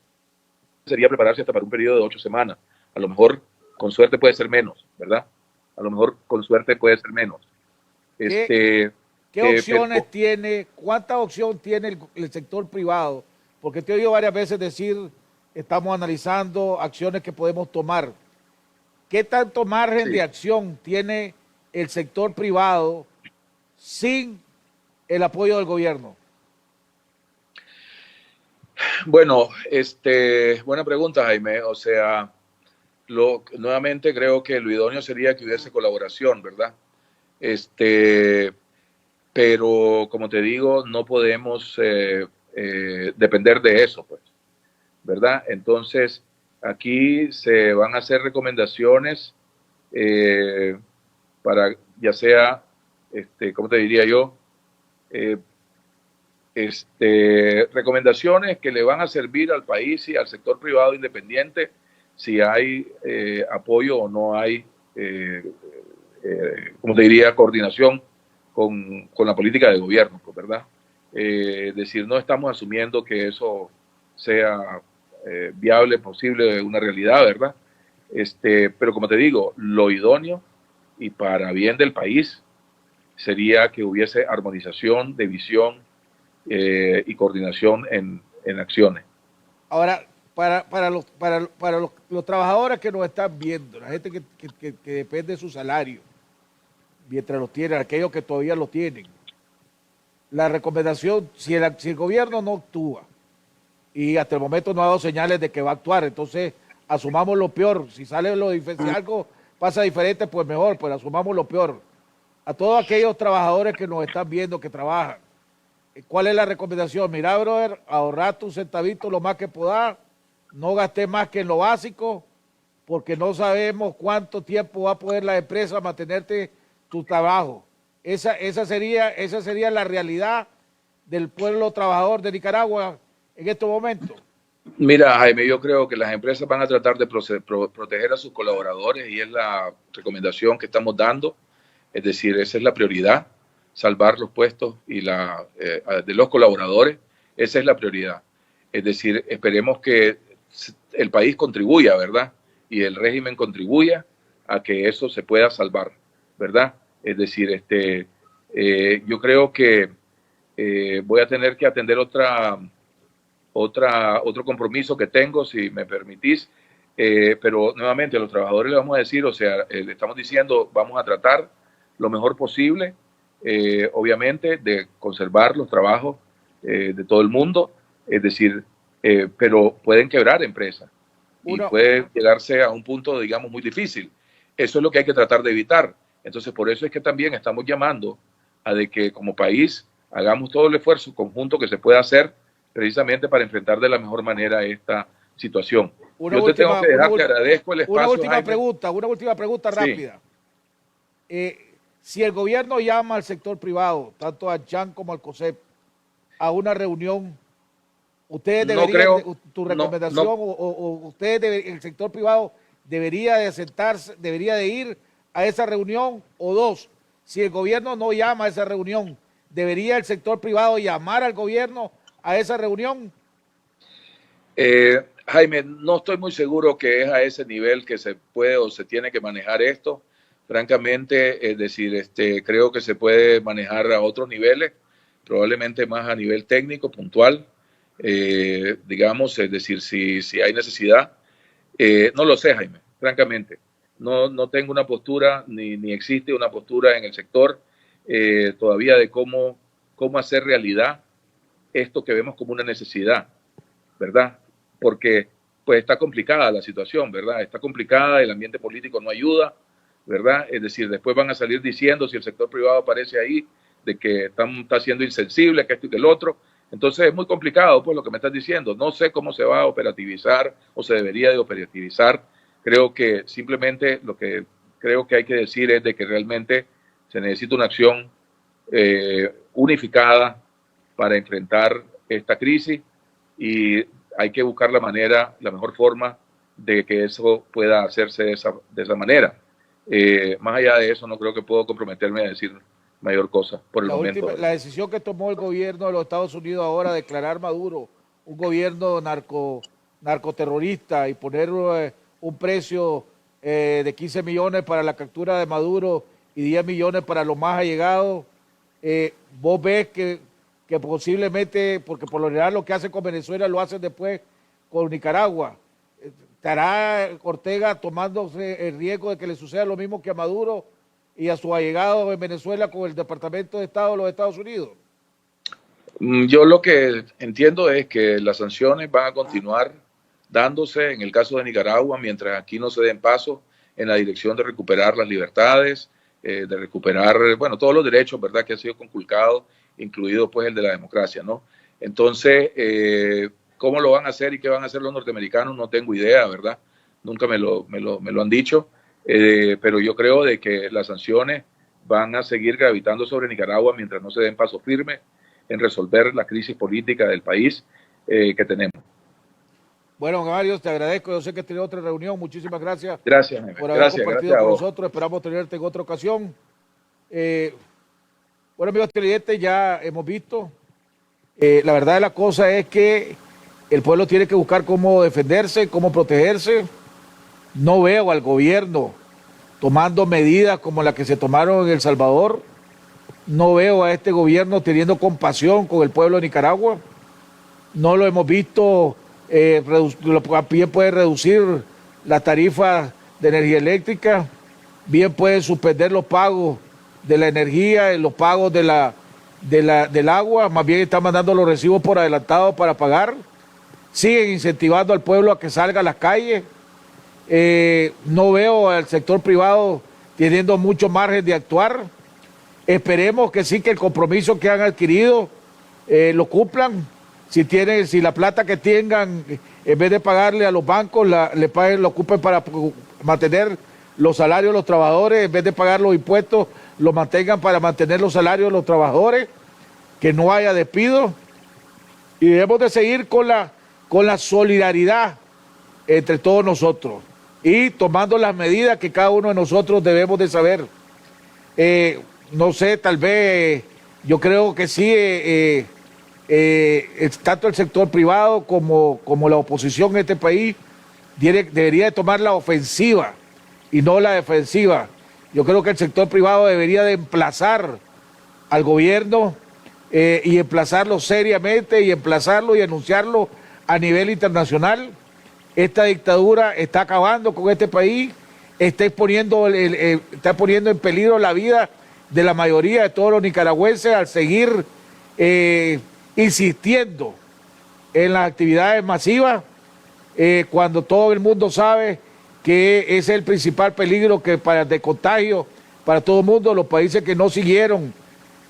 sería prepararse hasta para un periodo de 8 semanas. A lo mejor, con suerte, puede ser menos, ¿verdad? A lo mejor, con suerte, puede ser menos. ¿Qué opciones tiene, cuánta opción tiene el sector privado? Porque te he oído varias veces decir, estamos analizando acciones que podemos tomar. ¿Qué tanto margen de acción tiene el sector privado sin el apoyo del gobierno? Bueno, buena pregunta, Jaime. O sea, nuevamente creo que lo idóneo sería que hubiese colaboración, ¿verdad? Pero como te digo, no podemos depender de eso, pues, ¿verdad? Entonces, aquí se van a hacer recomendaciones para, ya sea, ¿cómo te diría yo? Recomendaciones que le van a servir al país y al sector privado independiente si hay apoyo o no hay, como te diría, coordinación con la política del gobierno, pues, ¿verdad? Decir, no estamos asumiendo que eso sea viable, posible, una realidad, ¿verdad? Pero como te digo, lo idóneo y para bien del país sería que hubiese armonización de visión y coordinación en acciones. Ahora, para los trabajadores que nos están viendo, la gente que depende de su salario, mientras lo tienen, aquellos que todavía lo tienen, la recomendación, si el gobierno no actúa y hasta el momento no ha dado señales de que va a actuar, entonces asumamos lo peor. Si sale si algo pasa diferente, pues mejor, pues asumamos lo peor. A todos aquellos trabajadores que nos están viendo, que trabajan, ¿cuál es la recomendación? Mira, brother, ahorrar tus centavitos lo más que puedas, no gastes más que en lo básico, porque no sabemos cuánto tiempo va a poder la empresa mantenerte tu trabajo. Esa sería la realidad del pueblo trabajador de Nicaragua en estos momentos. Mira, Jaime, yo creo que las empresas van a tratar de proteger a sus colaboradores y es la recomendación que estamos dando. Es decir, esa es la prioridad, salvar los puestos y de los colaboradores. Esa es la prioridad. Es decir, esperemos que el país contribuya, ¿verdad? Y el régimen contribuya a que eso se pueda salvar, ¿verdad? Es decir, yo creo que voy a tener que atender otro compromiso que tengo, si me permitís, pero nuevamente a los trabajadores les vamos a decir, o sea, le estamos diciendo, vamos a tratar lo mejor posible, obviamente, de conservar los trabajos de todo el mundo, es decir, pero pueden quebrar empresas y puede llegarse a un punto, digamos, muy difícil. Eso es lo que hay que tratar de evitar. Entonces, por eso es que también estamos llamando a de que como país hagamos todo el esfuerzo conjunto que se pueda hacer precisamente para enfrentar de la mejor manera esta situación. Yo te tengo que dejar, te agradezco el espacio. Una última pregunta rápida. Si el gobierno llama al sector privado, tanto a CHAN como al COSEP, a una reunión, ¿ustedes deberían, tu recomendación, o ustedes, el sector privado, debería de sentarse, debería de ir a esa reunión? O dos, si el gobierno no llama a esa reunión, ¿debería el sector privado llamar al gobierno a esa reunión? Jaime, no estoy muy seguro que es a ese nivel que se puede o se tiene que manejar esto. Francamente, es decir, creo que se puede manejar a otros niveles, probablemente más a nivel técnico, puntual, digamos, es decir, si hay necesidad. No lo sé, Jaime, francamente. No tengo una postura, ni existe una postura en el sector todavía de cómo hacer realidad esto que vemos como una necesidad, ¿verdad? Porque pues está complicada la situación, ¿verdad? Está complicada, el ambiente político no ayuda, ¿verdad? Es decir, después van a salir diciendo, si el sector privado aparece ahí, de que está siendo insensible, que esto y que el otro. Entonces es muy complicado, pues, lo que me estás diciendo. No sé cómo se va a operativizar o se debería de operativizar. Creo que simplemente lo que creo que hay que decir es de que realmente se necesita una acción unificada para enfrentar esta crisis y hay que buscar la mejor forma de que eso pueda hacerse de esa manera. Más allá de eso, no creo que puedo comprometerme a decir mayor cosa por el momento. La decisión que tomó el gobierno de los Estados Unidos ahora de declarar Maduro un gobierno narcoterrorista y poner un precio de 15 millones para la captura de Maduro y 10 millones para los más allegados, vos ves que posiblemente, porque por lo general lo que hacen con Venezuela lo hacen después con Nicaragua, ¿estará Ortega tomándose el riesgo de que le suceda lo mismo que a Maduro y a su allegado en Venezuela con el Departamento de Estado de los Estados Unidos? Yo lo que entiendo es que las sanciones van a continuar dándose en el caso de Nicaragua mientras aquí no se den pasos en la dirección de recuperar las libertades, de recuperar, bueno, todos los derechos, ¿verdad?, que han sido conculcados, incluido pues el de la democracia, ¿no? Entonces, ¿cómo lo van a hacer y qué van a hacer los norteamericanos? No tengo idea, ¿verdad? Nunca me lo han dicho, pero yo creo de que las sanciones van a seguir gravitando sobre Nicaragua mientras no se den pasos firmes en resolver la crisis política del país que tenemos. Bueno, Mario, te agradezco. Yo sé que tenido otra reunión. Muchísimas gracias. Gracias, por haber compartido con nosotros. Esperamos tenerte en otra ocasión. Bueno, amigos televidentes, ya hemos visto. La verdad de la cosa es que el pueblo tiene que buscar cómo defenderse, cómo protegerse. No veo al gobierno tomando medidas como las que se tomaron en El Salvador. No veo a este gobierno teniendo compasión con el pueblo de Nicaragua. No lo hemos visto, bien puede reducir la tarifa de energía eléctrica, bien puede suspender los pagos de la energía, los pagos del agua, más bien están mandando los recibos por adelantado para pagar. Siguen incentivando al pueblo a que salga a las calles. No veo al sector privado teniendo mucho margen de actuar. Esperemos que sí, que el compromiso que han adquirido lo cumplan. Si la plata que tengan, en vez de pagarle a los bancos, le paguen, lo ocupen para mantener los salarios de los trabajadores, en vez de pagar los impuestos, lo mantengan para mantener los salarios de los trabajadores, que no haya despido. Y debemos de seguir con la solidaridad entre todos nosotros y tomando las medidas que cada uno de nosotros debemos de saber. No sé, tal vez, yo creo que sí, tanto el sector privado como la oposición en este país debería de tomar la ofensiva y no la defensiva. Yo creo que el sector privado debería de emplazar al gobierno y emplazarlo seriamente y emplazarlo y anunciarlo a nivel internacional. Esta dictadura está acabando con este país, está poniendo en peligro la vida de la mayoría de todos los nicaragüenses al seguir insistiendo en las actividades masivas, cuando todo el mundo sabe que ese es el principal peligro de contagio para todo el mundo. Los países que no siguieron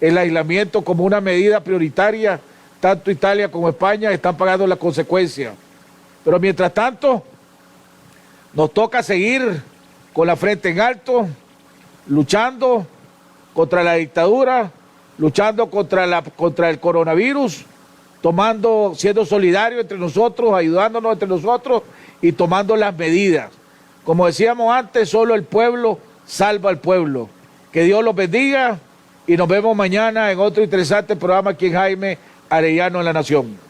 el aislamiento como una medida prioritaria, tanto Italia como España, están pagando las consecuencias. Pero mientras tanto, nos toca seguir con la frente en alto, luchando contra la dictadura, luchando contra el coronavirus, siendo solidarios entre nosotros, ayudándonos entre nosotros y tomando las medidas. Como decíamos antes, solo el pueblo salva al pueblo. Que Dios los bendiga y nos vemos mañana en otro interesante programa aquí en Jaime Arellano en La Nación.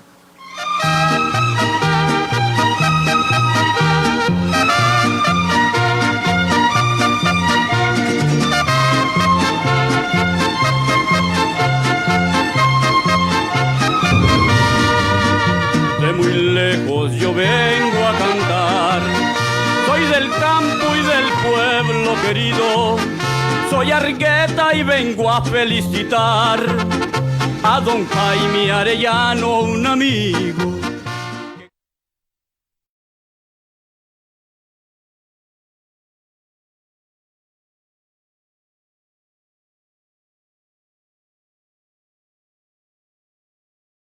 De muy lejos yo vengo a cantar, soy del campo y del pueblo querido, soy Argueta y vengo a felicitar a don Jaime Arellano, un amigo.